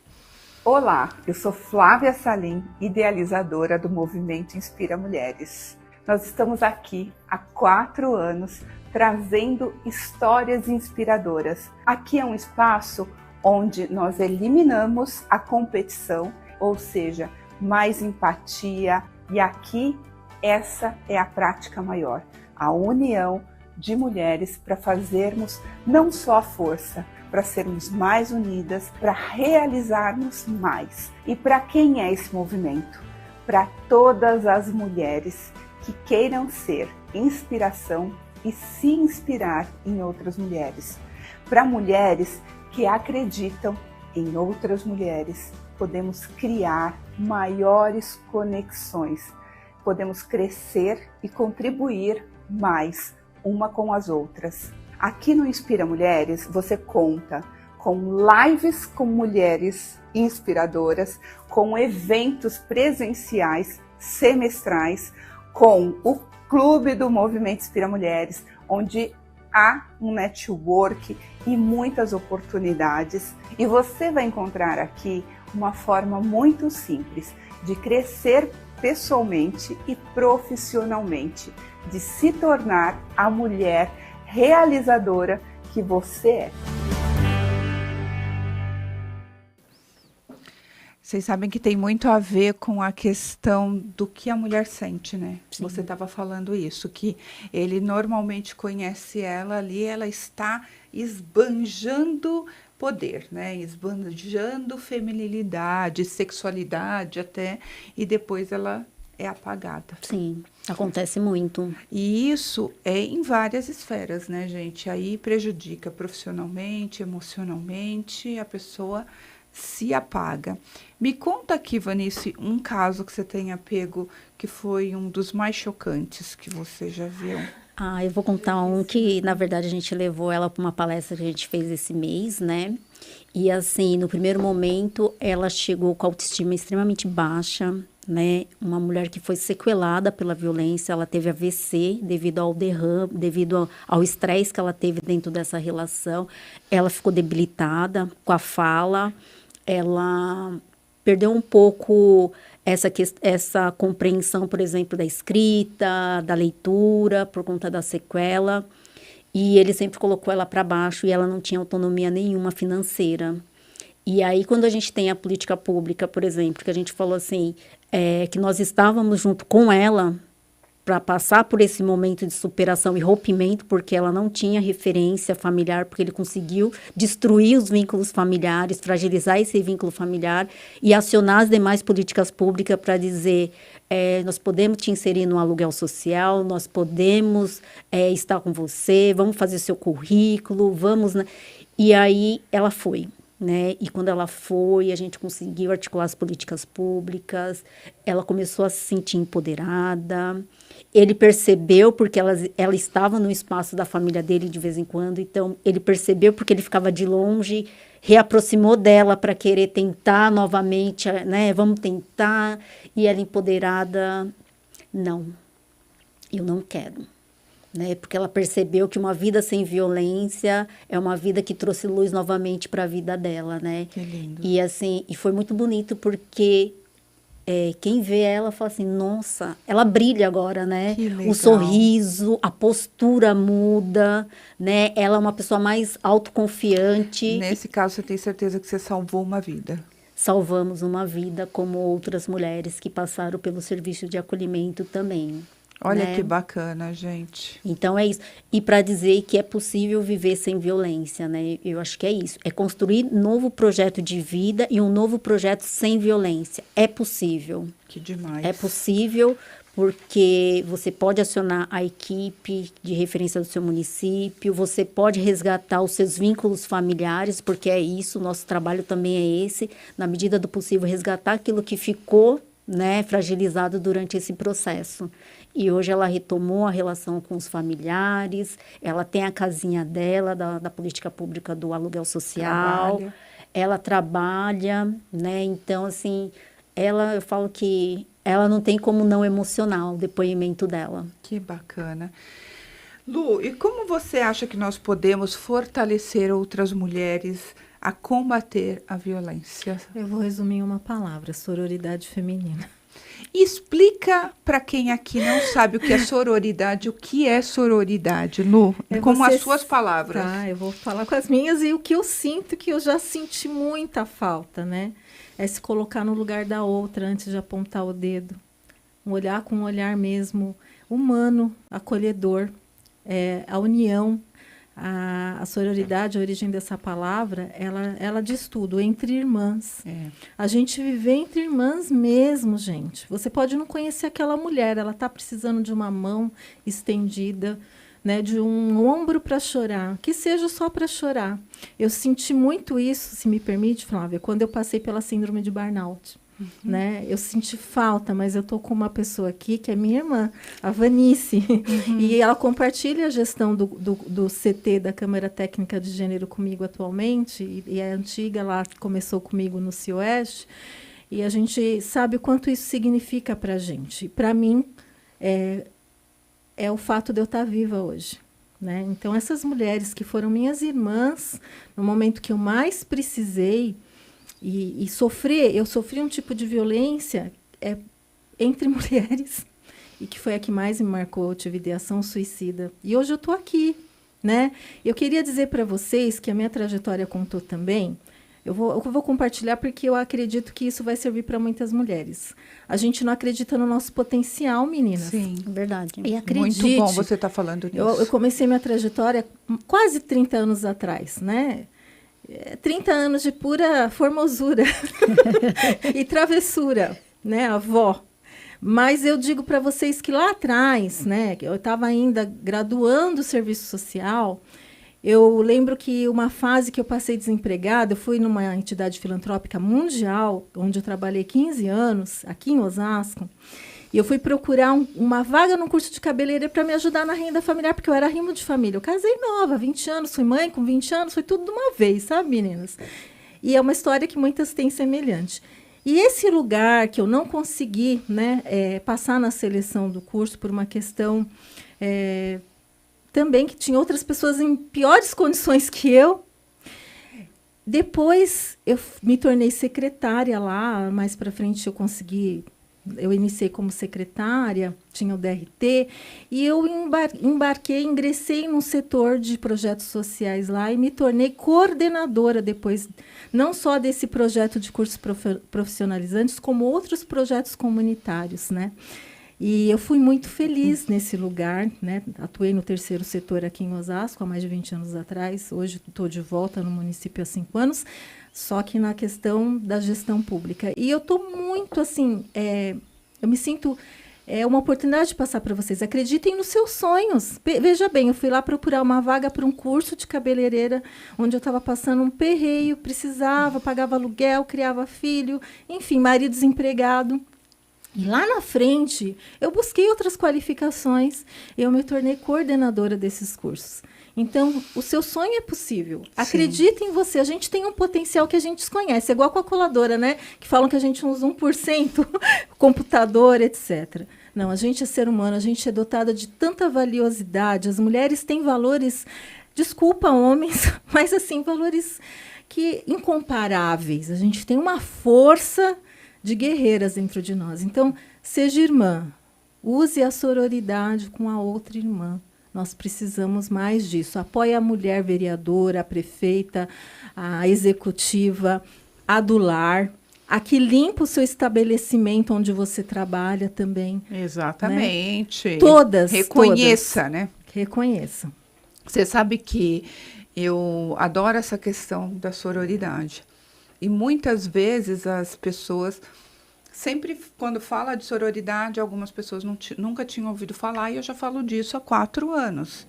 Olá, eu sou Flávia Salim, idealizadora do Movimento Inspira Mulheres. Nós estamos aqui há 4 anos trazendo histórias inspiradoras. Aqui é um espaço onde nós eliminamos a competição, ou seja, mais empatia. E aqui essa é a prática maior, a união de mulheres para fazermos não só a força, para sermos mais unidas, para realizarmos mais. E para quem é esse movimento? Para todas as mulheres que queiram ser inspiração e se inspirar em outras mulheres. Para mulheres que acreditam em outras mulheres, podemos criar maiores conexões, podemos crescer e contribuir mais uma com as outras. Aqui no Inspira Mulheres, você conta com lives com mulheres inspiradoras, com eventos presenciais semestrais, com o Clube do Movimento Inspira Mulheres, onde há um network e muitas oportunidades. E você vai encontrar aqui uma forma muito simples de crescer pessoalmente e profissionalmente, de se tornar a mulher realizadora que você é. Vocês sabem que tem muito a ver com a questão do que a mulher sente, né? Sim. Você estava falando isso, que ele normalmente conhece ela ali, ela está esbanjando poder, né? Esbanjando feminilidade, sexualidade até, e depois ela é apagada. Sim, acontece muito. E isso é em várias esferas, né, gente? Aí prejudica profissionalmente, emocionalmente, a pessoa se apaga. Me conta aqui, Vanice, um caso que você tenha pego que foi um dos mais chocantes que você já viu. Eu vou contar um que, na verdade, a gente levou ela para uma palestra que a gente fez esse mês, né? E, assim, no primeiro momento, ela chegou com a autoestima extremamente baixa, né? Uma mulher que foi sequelada pela violência, ela teve AVC devido ao derrame, devido ao estresse que ela teve dentro dessa relação. Ela ficou debilitada com a fala, ela perdeu um pouco essa compreensão, por exemplo, da escrita, da leitura, por conta da sequela. E ele sempre colocou ela para baixo e ela não tinha autonomia nenhuma financeira. E aí, quando a gente tem a política pública, por exemplo, que a gente falou assim, que nós estávamos junto com ela para passar por esse momento de superação e rompimento, porque ela não tinha referência familiar, porque ele conseguiu destruir os vínculos familiares, fragilizar esse vínculo familiar e acionar as demais políticas públicas para dizer, nós podemos te inserir no aluguel social, nós podemos estar com você, vamos fazer seu currículo, vamos... Né? E aí ela foi. Né? E quando ela foi, a gente conseguiu articular as políticas públicas, ela começou a se sentir empoderada, ele percebeu porque ela estava no espaço da família dele de vez em quando, então ele percebeu porque ele ficava de longe, reaproximou dela para querer tentar novamente, né? Vamos tentar, e ela empoderada, não, eu não quero. Né, porque ela percebeu que uma vida sem violência é uma vida que trouxe luz novamente para a vida dela, né? Que lindo. E assim, e foi muito bonito porque quem vê ela fala assim, nossa, ela brilha agora, né? Que legal. O sorriso, a postura muda, né? Ela é uma pessoa mais autoconfiante. Nesse caso, você tem certeza que você salvou uma vida? Salvamos uma vida, como outras mulheres que passaram pelo serviço de acolhimento também. Olha, né? Que bacana, gente. Então é isso. E para dizer que é possível viver sem violência, né? Eu acho que é isso. É construir um novo projeto de vida e um novo projeto sem violência. É possível. Que demais. É possível porque você pode acionar a equipe de referência do seu município, você pode resgatar os seus vínculos familiares, porque é isso, o nosso trabalho também é esse, na medida do possível, resgatar aquilo que ficou, né, fragilizado durante esse processo. E hoje ela retomou a relação com os familiares, ela tem a casinha dela, da política pública do aluguel social, ela trabalha, né? Então, assim, eu falo que ela não tem como não emocionar o depoimento dela. Que bacana. Lu, e como você acha que nós podemos fortalecer outras mulheres a combater a violência? Eu vou resumir em uma palavra: sororidade feminina. Explica para quem aqui não sabe o que é sororidade, o que é sororidade, Lu, com as suas palavras. Tá, eu vou falar com as minhas e o que eu sinto, que eu já senti muita falta, né? É se colocar no lugar da outra antes de apontar o dedo. Olhar com um olhar mesmo humano, acolhedor, a união. A sororidade, a origem dessa palavra, ela diz tudo, entre irmãs. A gente vive entre irmãs mesmo, gente. Você pode não conhecer aquela mulher, ela está precisando de uma mão estendida, né, de um ombro para chorar, que seja só para chorar. Eu senti muito isso, se me permite, Flávia, quando eu passei pela síndrome de burnout. Né? Eu senti falta, mas eu estou com uma pessoa aqui que é minha irmã, a Vanice, e ela compartilha a gestão do CT, da Câmara Técnica de Gênero, comigo atualmente, e a antiga lá começou comigo no CIOeste, e a gente sabe o quanto isso significa para a gente. Para mim, é o fato de eu estar viva hoje. Né? Então, essas mulheres que foram minhas irmãs, no momento que eu mais precisei, e eu sofri um tipo de violência entre mulheres, e que foi a que mais me marcou. Eu tive ideação suicida. E hoje eu estou aqui, né? Eu queria dizer para vocês que a minha trajetória contou também. Eu vou compartilhar porque eu acredito que isso vai servir para muitas mulheres. A gente não acredita no nosso potencial, meninas. Sim, Verdade. E acredite, muito bom você estar falando nisso. eu comecei minha trajetória quase 30 anos atrás, né? 30 anos de pura formosura e travessura, né, avó. Mas eu digo para vocês que lá atrás, né, eu estava ainda graduando o serviço social. Eu lembro que uma fase que eu passei desempregada, eu fui numa entidade filantrópica mundial, onde eu trabalhei 15 anos, aqui em Osasco, e eu fui procurar uma vaga num curso de cabeleireira para me ajudar na renda familiar, porque eu era rimo de família. Eu casei nova, 20 anos, fui mãe com 20 anos, foi tudo de uma vez, sabe, meninas? E é uma história que muitas têm semelhante. E esse lugar que eu não consegui, né, passar na seleção do curso por uma questão também que tinha outras pessoas em piores condições que eu. Depois eu me tornei secretária lá, mais para frente eu iniciei como secretária, tinha o DRT, e eu ingressei num setor de projetos sociais lá e me tornei coordenadora depois, não só desse projeto de cursos profissionalizantes, como outros projetos comunitários, né? E eu fui muito feliz nesse lugar, né? Atuei no terceiro setor aqui em Osasco há mais de 20 anos atrás. Hoje estou de volta no município há 5 anos, só que na questão da gestão pública. E eu estou muito, assim, eu me sinto... É uma oportunidade de passar para vocês. Acreditem nos seus sonhos. Veja bem, eu fui lá procurar uma vaga para um curso de cabeleireira, onde eu estava passando um perreio, precisava, pagava aluguel, criava filho, enfim, marido desempregado. E lá na frente, eu busquei outras qualificações, eu me tornei coordenadora desses cursos. Então, o seu sonho é possível. Acredita em você. A gente tem um potencial que a gente desconhece. É igual com a coladora, né? Que falam que a gente usa 1%, computador, etc. Não, a gente é ser humano, a gente é dotada de tanta valiosidade. As mulheres têm valores, desculpa, homens, mas assim, valores que incomparáveis. A gente tem uma força de guerreiras dentro de nós. Então, seja irmã. Use a sororidade com a outra irmã. Nós precisamos mais disso. Apoie a mulher vereadora, a prefeita, a executiva, a do lar, a que limpa o seu estabelecimento onde você trabalha também. Exatamente. Né? Todas. Reconheça, todas. né? Reconheça. Você sabe que eu adoro essa questão da sororidade. E muitas vezes as pessoas... Sempre, quando fala de sororidade, algumas pessoas nunca tinham ouvido falar, e eu já falo disso há 4 anos.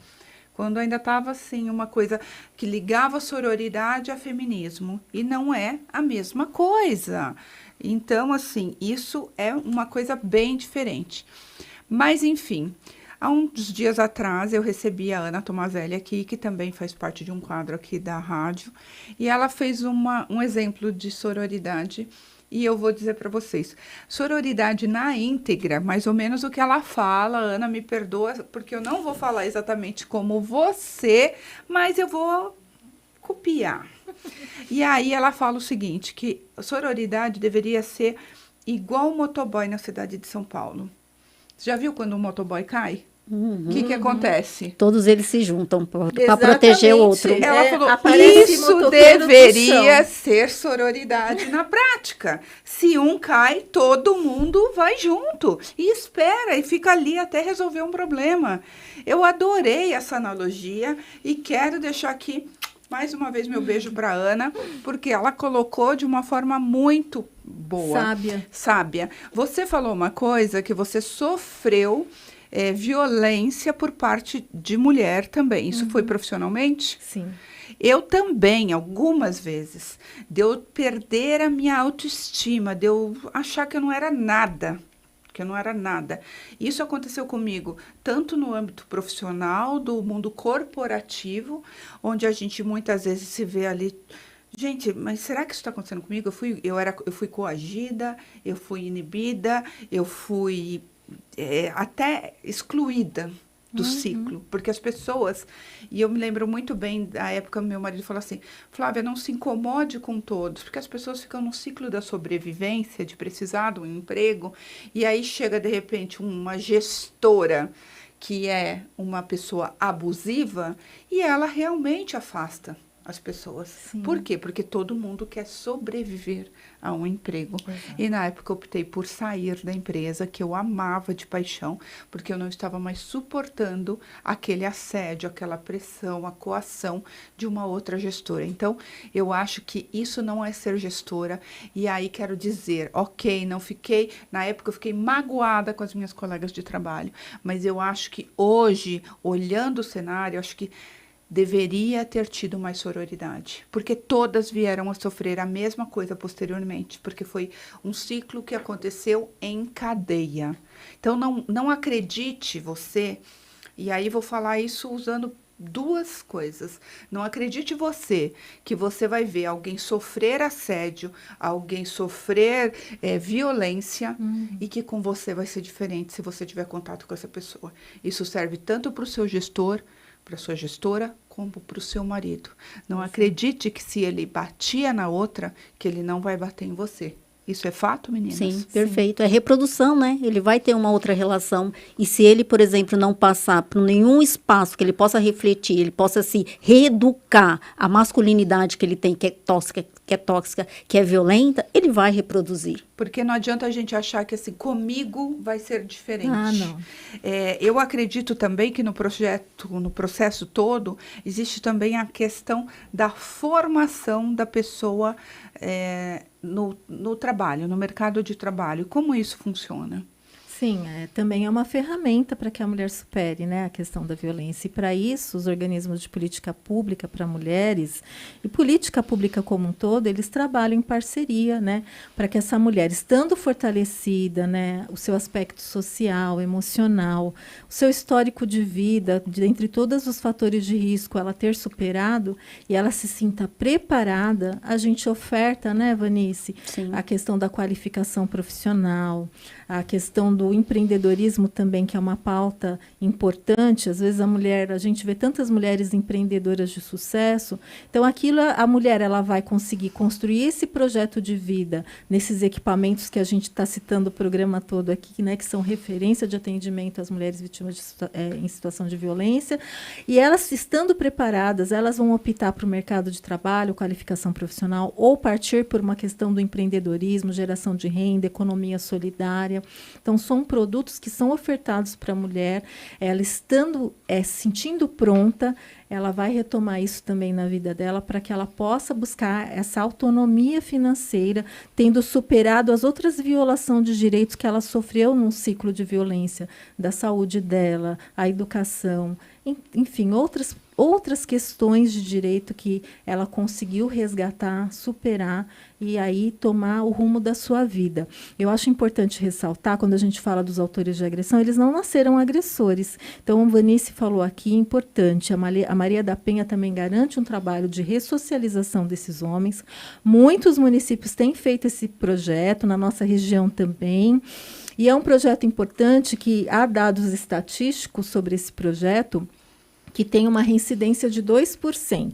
Quando ainda estava, assim, uma coisa que ligava a sororidade a feminismo. E não é a mesma coisa. Então, assim, isso é uma coisa bem diferente. Mas, enfim, há uns dias atrás, eu recebi a Ana Tomazelli aqui, que também faz parte de um quadro aqui da rádio, e ela fez um exemplo de sororidade. E eu vou dizer para vocês, sororidade na íntegra, mais ou menos o que ela fala, Ana, me perdoa, porque eu não vou falar exatamente como você, mas eu vou copiar. E aí ela fala o seguinte, que sororidade deveria ser igual o motoboy na cidade de São Paulo. Você já viu quando um motoboy cai? O que acontece? Todos eles se juntam para proteger o outro. Ela falou, aparece isso motoqueiro deveria ser sororidade na prática. Se um cai, todo mundo vai junto. E espera, e fica ali até resolver um problema. Eu adorei essa analogia e quero deixar aqui, mais uma vez, meu beijo para Ana, porque ela colocou de uma forma muito boa. Sábia. Você falou uma coisa que você sofreu... violência por parte de mulher também. Isso foi profissionalmente? Sim. Eu também, algumas vezes, de eu perder a minha autoestima, de eu achar que eu não era nada. Isso aconteceu comigo, tanto no âmbito profissional, do mundo corporativo, onde a gente muitas vezes se vê ali... Gente, mas será que isso está acontecendo comigo? Eu fui coagida, eu fui inibida, eu fui... até excluída do ciclo, porque as pessoas, e eu me lembro muito bem da época, meu marido falou assim, Flávia, não se incomode com todos, porque as pessoas ficam no ciclo da sobrevivência, de precisar de um emprego, e aí chega de repente uma gestora que é uma pessoa abusiva e ela realmente afasta as pessoas. Sim. Por quê? Porque todo mundo quer sobreviver a um emprego. Exato. E na época eu optei por sair da empresa, que eu amava de paixão, porque eu não estava mais suportando aquele assédio, aquela pressão, a coação de uma outra gestora. Então, eu acho que isso não é ser gestora. E aí quero dizer, ok, não fiquei, na época eu fiquei magoada com as minhas colegas de trabalho, mas eu acho que hoje, olhando o cenário, eu acho que deveria ter tido mais sororidade, porque todas vieram a sofrer a mesma coisa posteriormente, porque foi um ciclo que aconteceu em cadeia. Então, não acredite você, e aí vou falar isso usando duas coisas. Não acredite você que você vai ver alguém sofrer assédio, alguém sofrer violência e que com você vai ser diferente se você tiver contato com essa pessoa. Isso serve tanto para o seu gestor, para a sua gestora, como para o seu marido. Não acredite que se ele batia na outra, que ele não vai bater em você. Isso é fato, meninas? Sim, perfeito. É reprodução, né? Ele vai ter uma outra relação. E se ele, por exemplo, não passar por nenhum espaço que ele possa refletir, ele possa se reeducar a masculinidade que ele tem, que é tóxica, que é violenta, ele vai reproduzir. Porque não adianta a gente achar que assim, comigo vai ser diferente. Ah, não. Eu acredito também que no processo todo, existe também a questão da formação da pessoa no trabalho, no mercado de trabalho. Como isso funciona? Sim, também é uma ferramenta para que a mulher supere, né, a questão da violência. E para isso, os organismos de política pública para mulheres e política pública como um todo, eles trabalham em parceria, né, para que essa mulher, estando fortalecida, né, o seu aspecto social, emocional, o seu histórico de vida, dentre todos os fatores de risco, ela ter superado e ela se sinta preparada, a gente oferta, né, Vanice, Sim. a questão da qualificação profissional, a questão do empreendedorismo também, que é uma pauta importante. Às vezes a gente vê tantas mulheres empreendedoras de sucesso. Então, a mulher ela vai conseguir construir esse projeto de vida nesses equipamentos que a gente está citando o programa todo aqui, né, que são referência de atendimento às mulheres vítimas em situação de violência. E elas, estando preparadas, elas vão optar para o mercado de trabalho, qualificação profissional, ou partir por uma questão do empreendedorismo, geração de renda, economia solidária. Então, são produtos que são ofertados para a mulher, ela estando se sentindo pronta, ela vai retomar isso também na vida dela para que ela possa buscar essa autonomia financeira, tendo superado as outras violações de direitos que ela sofreu num ciclo de violência, da saúde dela, a educação, enfim, outras questões de direito que ela conseguiu resgatar, superar e aí tomar o rumo da sua vida. Eu acho importante ressaltar, quando a gente fala dos autores de agressão, eles não nasceram agressores. Então, a Vanice falou aqui, importante, a Maria da Penha também garante um trabalho de ressocialização desses homens. Muitos municípios têm feito esse projeto, na nossa região também. E é um projeto importante que há dados estatísticos sobre esse projeto, que tem uma reincidência de 2%.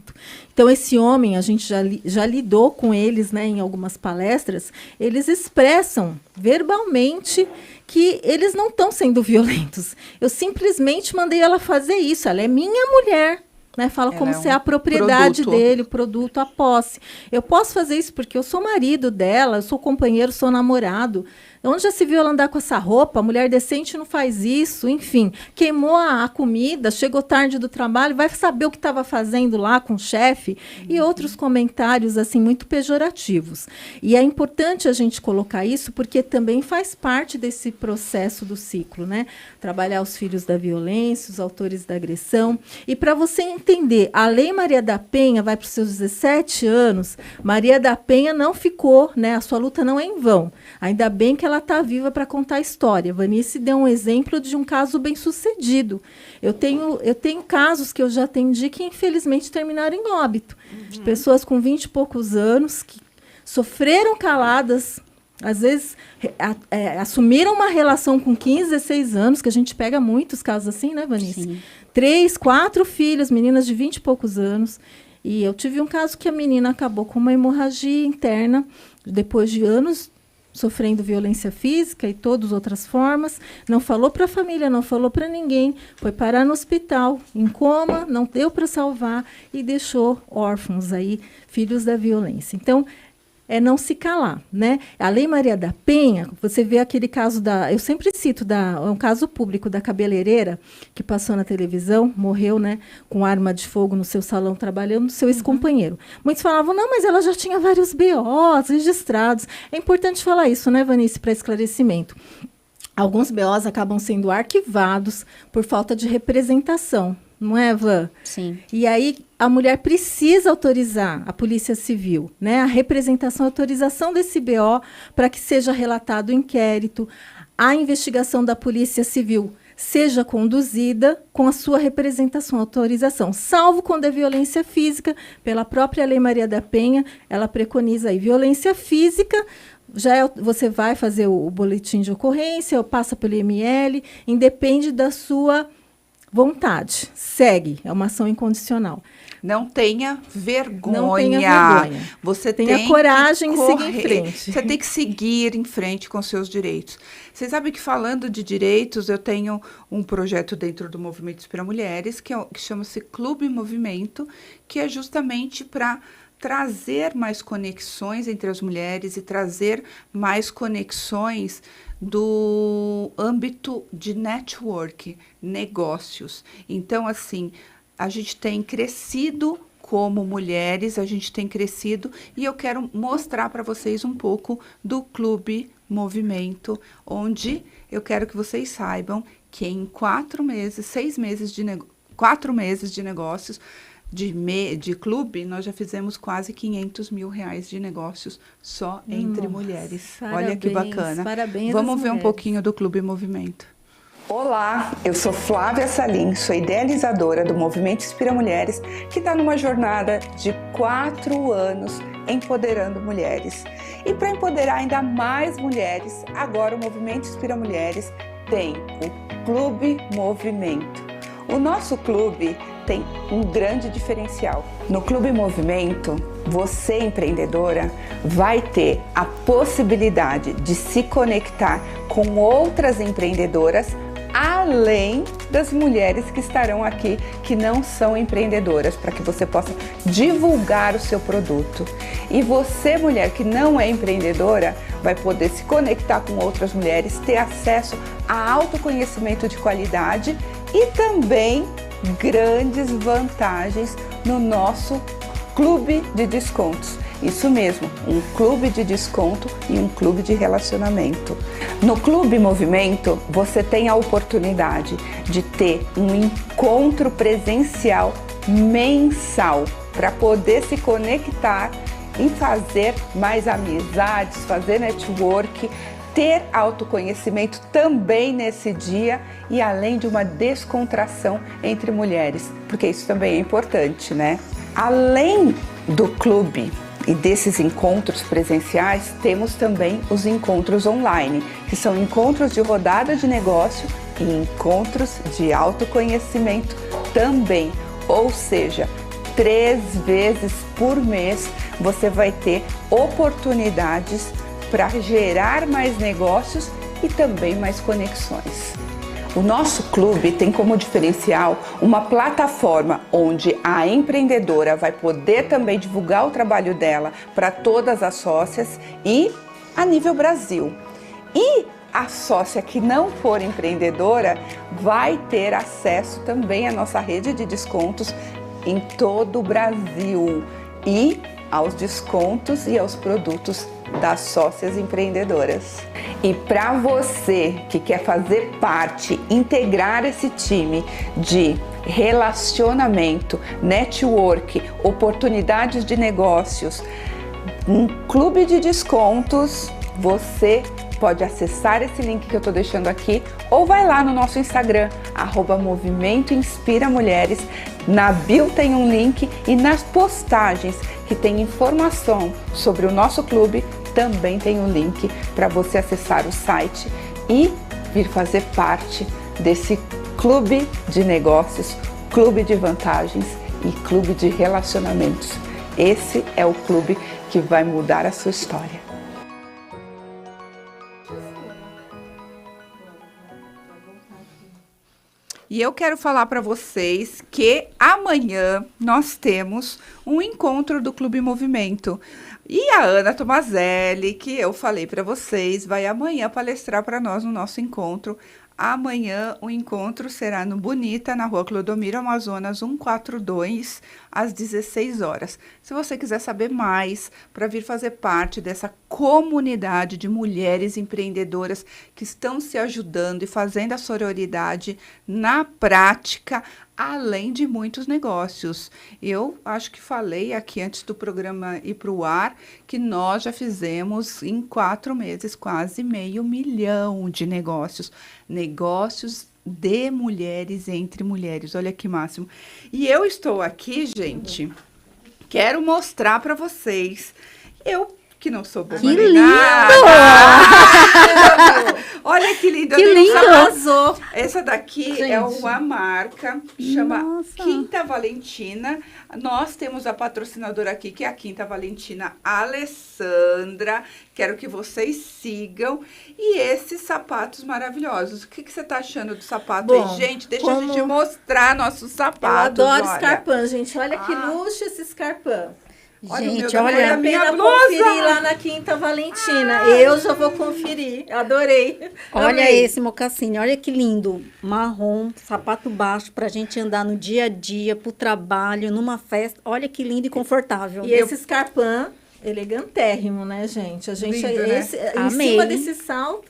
Então, esse homem, a gente já lidou com eles, né, em algumas palestras, eles expressam verbalmente que eles não estão sendo violentos. Eu simplesmente mandei ela fazer isso, ela é minha mulher. Né, fala como se é a propriedade dele, o produto, a posse. Eu posso fazer isso porque eu sou marido dela, eu sou companheiro, sou namorado. Onde já se viu ela andar com essa roupa? A mulher decente não faz isso, enfim. Queimou a comida, chegou tarde do trabalho, vai saber o que estava fazendo lá com o chefe. E outros comentários, assim, muito pejorativos. E é importante a gente colocar isso porque também faz parte desse processo do ciclo, né? Trabalhar os filhos da violência, os autores da agressão. E para você entender, a Lei Maria da Penha vai para os seus 17 anos, Maria da Penha não ficou, né? A sua luta não é em vão. Ainda bem que ela está viva para contar a história. Vanice deu um exemplo de um caso bem sucedido. Eu tenho casos que eu já atendi que infelizmente terminaram em óbito. De pessoas com 20 e poucos anos que sofreram caladas, às vezes assumiram uma relação com 15, 16 anos, que a gente pega muitos casos assim, né, Vanice? Sim. 3, 4 filhas, meninas de 20 e poucos anos. E eu tive um caso que a menina acabou com uma hemorragia interna, depois de anos sofrendo violência física e todas outras formas, não falou para a família, não falou para ninguém, foi parar no hospital, em coma, não deu para salvar e deixou órfãos aí, filhos da violência. Então, é não se calar, né? A Lei Maria da Penha, você vê aquele caso eu sempre cito, um caso público da cabeleireira, que passou na televisão, morreu, né, com arma de fogo no seu salão, trabalhando, seu ex-companheiro. Muitos falavam, não, mas ela já tinha vários BOs registrados. É importante falar isso, né, Vanice, para esclarecimento. Alguns BOs acabam sendo arquivados por falta de representação, não é, Van? Sim. E aí a mulher precisa autorizar a Polícia Civil, né, a representação, a autorização desse BO para que seja relatado o inquérito, a investigação da Polícia Civil seja conduzida com a sua representação, autorização, salvo quando é violência física, pela própria Lei Maria da Penha, ela preconiza aí violência física. Você vai fazer o boletim de ocorrência, passa pelo IML, independe da sua vontade. Segue, é uma ação incondicional. Não tenha vergonha. Não tenha vergonha. Você tenha coragem e seguir em frente. Você tem que seguir em frente com seus direitos. Vocês sabem que, falando de direitos, eu tenho um projeto dentro do Movimento Inspira Mulheres, que chama-se Clube Movimento, que é justamente para trazer mais conexões entre as mulheres e trazer mais conexões do âmbito de network, negócios. Então, assim, a gente tem crescido como mulheres, a gente tem crescido, e eu quero mostrar para vocês um pouco do Clube Movimento, onde eu quero que vocês saibam que em 4 meses de negócios, de clube, nós já fizemos quase R$500 mil de negócios só entre mulheres. Parabéns, olha que bacana. Parabéns. Vamos ver um pouquinho do Clube Movimento. Olá, eu sou Flávia Salim, sou idealizadora do Movimento Inspira Mulheres, que está numa jornada de 4 anos empoderando mulheres. E para empoderar ainda mais mulheres, agora o Movimento Inspira Mulheres tem o Clube Movimento. O nosso clube tem um grande diferencial. No Clube Movimento, você, empreendedora, vai ter a possibilidade de se conectar com outras empreendedoras, além das mulheres que estarão aqui, que não são empreendedoras, para que você possa divulgar o seu produto. E você, mulher que não é empreendedora, vai poder se conectar com outras mulheres, ter acesso a autoconhecimento de qualidade e também grandes vantagens no nosso clube de descontos. Isso mesmo, um clube de desconto e um clube de relacionamento. No Clube Movimento, você tem a oportunidade de ter um encontro presencial mensal para poder se conectar e fazer mais amizades, fazer network, ter autoconhecimento também nesse dia e além de uma descontração entre mulheres, porque isso também é importante, né? Além do clube e desses encontros presenciais, temos também os encontros online, que são encontros de rodada de negócio e encontros de autoconhecimento também. Ou seja, 3 vezes por mês você vai ter oportunidades para gerar mais negócios e também mais conexões. O nosso clube tem como diferencial uma plataforma onde a empreendedora vai poder também divulgar o trabalho dela para todas as sócias e a nível Brasil. E a sócia que não for empreendedora vai ter acesso também à nossa rede de descontos em todo o Brasil e aos descontos e aos produtos das sócias empreendedoras. E para você que quer fazer parte, integrar esse time de relacionamento, network, oportunidades de negócios, um clube de descontos, você pode acessar esse link que eu estou deixando aqui ou vai lá no nosso Instagram, @Movimento Inspira Mulheres. Na bio tem um link e nas postagens que tem informação sobre o nosso clube também tem um link para você acessar o site e vir fazer parte desse clube de negócios, clube de vantagens e clube de relacionamentos. Esse é o clube que vai mudar a sua história. E eu quero falar para vocês que amanhã nós temos um encontro do Clube Movimento. E a Ana Tomazelli, que eu falei para vocês, vai amanhã palestrar para nós no nosso encontro. Amanhã o encontro será no Bonita, na Rua Clodomiro Amazonas 142, às 16 horas. Se você quiser saber mais, para vir fazer parte dessa comunidade de mulheres empreendedoras que estão se ajudando e fazendo a sororidade na prática, além de muitos negócios. Eu acho que falei aqui antes do programa ir para o ar que nós já fizemos em 4 meses quase 500 mil de negócios. Negócios de mulheres entre mulheres. Olha que máximo. E eu estou aqui, gente, quero mostrar para vocês. Eu que não sou boa que nem lindo! nada. Olha que lindo. Que lindo! Arrasou. Essa daqui Gente. é uma marca, chama Nossa. Quinta Valentina. Nós temos a patrocinadora aqui, que é a Quinta Valentina Alessandra. Quero que vocês sigam. E esses sapatos maravilhosos. O que você está achando do sapato Bom, aí? Gente, deixa a como- gente mostrar nossos Eu sapatos. adoro olha. escarpão, gente. Olha que Ah. luxo esse escarpão. Olha o meu, Gente, olha Vale a a minha pena blusa. conferir lá na Quinta Valentina. Eu já vou conferir. Adorei. Olha Amei. esse mocassim, olha que lindo. Marrom, sapato baixo pra gente andar no dia a dia, pro trabalho, numa festa. Olha que lindo e confortável. E esse escarpão elegantérrimo, né, gente? A gente Lindo, né? em Amei. cima desse salto.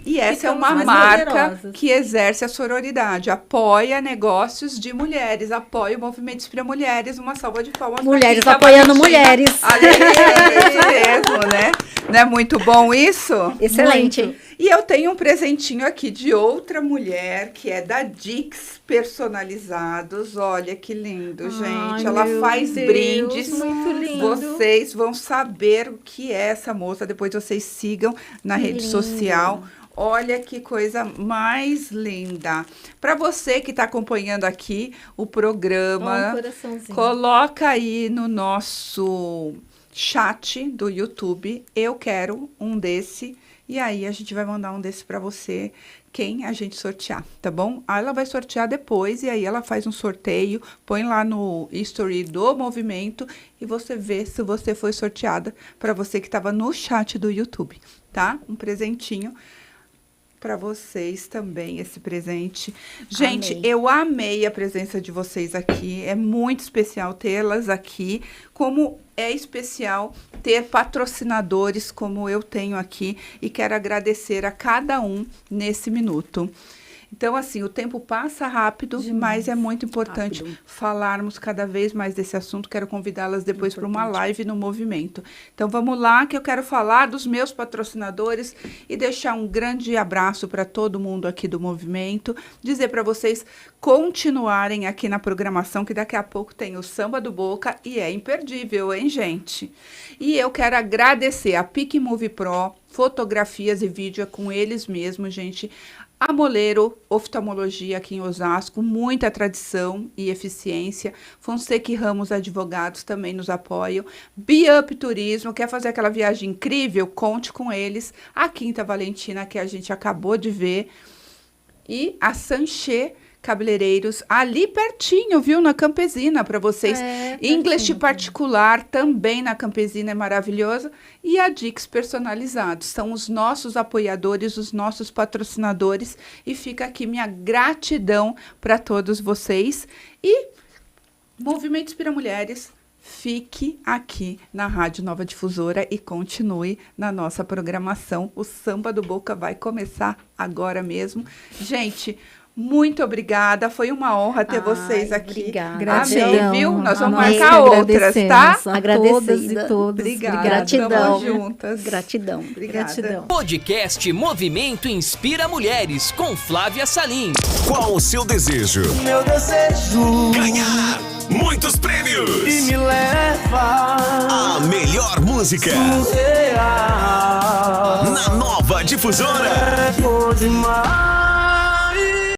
E essa é Ficamos uma mais marca poderosas. que exerce a sororidade, apoia negócios de mulheres, apoia o movimento Inspira Mulheres. Uma salva de palmas. pra Mulheres Quinta apoiando Valentina. mulheres. Isso mesmo, né? Não é muito bom isso? Excelente. Muito. E eu tenho um presentinho aqui de outra mulher, que é da Dix Personalizados. Olha que lindo, gente. Ai, Ela meu faz Deus, brindes. muito lindo. Vocês vão saber o que é essa moça. Depois vocês sigam na Que rede lindo. social. Olha que coisa mais linda. Para você que está acompanhando aqui o Ó, um programa, coraçãozinho. coloca aí no nosso chat do YouTube, eu quero um desse, e aí a gente vai mandar um desse para você, quem a gente sortear, tá bom? Aí ela vai sortear depois, e aí ela faz um sorteio, põe lá no history do movimento, e você vê se você foi sorteada, para você que estava no chat do YouTube, tá? Um presentinho para vocês também, esse presente. Gente, Amei. eu amei a presença de vocês aqui. É muito especial tê-las aqui. Como é especial ter patrocinadores como eu tenho aqui. E quero agradecer a cada um nesse minuto. Então, assim, o tempo passa rápido, mas é muito importante Rápido. falarmos cada vez mais desse assunto. Quero convidá-las depois para uma live no Movimento. Então, vamos lá, que eu quero falar dos meus patrocinadores e deixar um grande abraço para todo mundo aqui do Movimento. Dizer para vocês continuarem aqui na programação, que daqui a pouco tem o Samba do Boca e é imperdível, hein, gente? E eu quero agradecer a Pique Movie Pro, fotografias e vídeo é com eles mesmos, gente. A Moleiro Oftalmologia aqui em Osasco, muita tradição e eficiência. Fonseca e Ramos Advogados também nos apoiam. Biup Turismo, quer fazer aquela viagem incrível? Conte com eles. A Quinta Valentina, que a gente acabou de ver. E a Sanché Cabeleireiros, ali pertinho, viu? Na Campesina, para vocês. English particular, também na Campesina, é maravilhoso. E a Dix Personalizados, são os nossos apoiadores, os nossos patrocinadores. E fica aqui minha gratidão para todos vocês. E Movimento Inspira Mulheres, fique aqui na Rádio Nova Difusora e continue na nossa programação. O Samba do Boca vai começar agora mesmo. Gente, muito obrigada. Foi uma honra ter vocês aqui. Obrigada. Amei, viu? Nós vamos Nós marcar que outras, tá? agradecemos a todas e Agradecida. todos. Obrigada. Gratidão. Tamo juntas. Gratidão. Obrigada. Gratidão. Podcast Movimento Inspira Mulheres, com Flávia Salim. Qual o seu desejo? Meu desejo Ganhar muitos prêmios! e me leva A melhor música real. na Nova Difusora. É bom demais.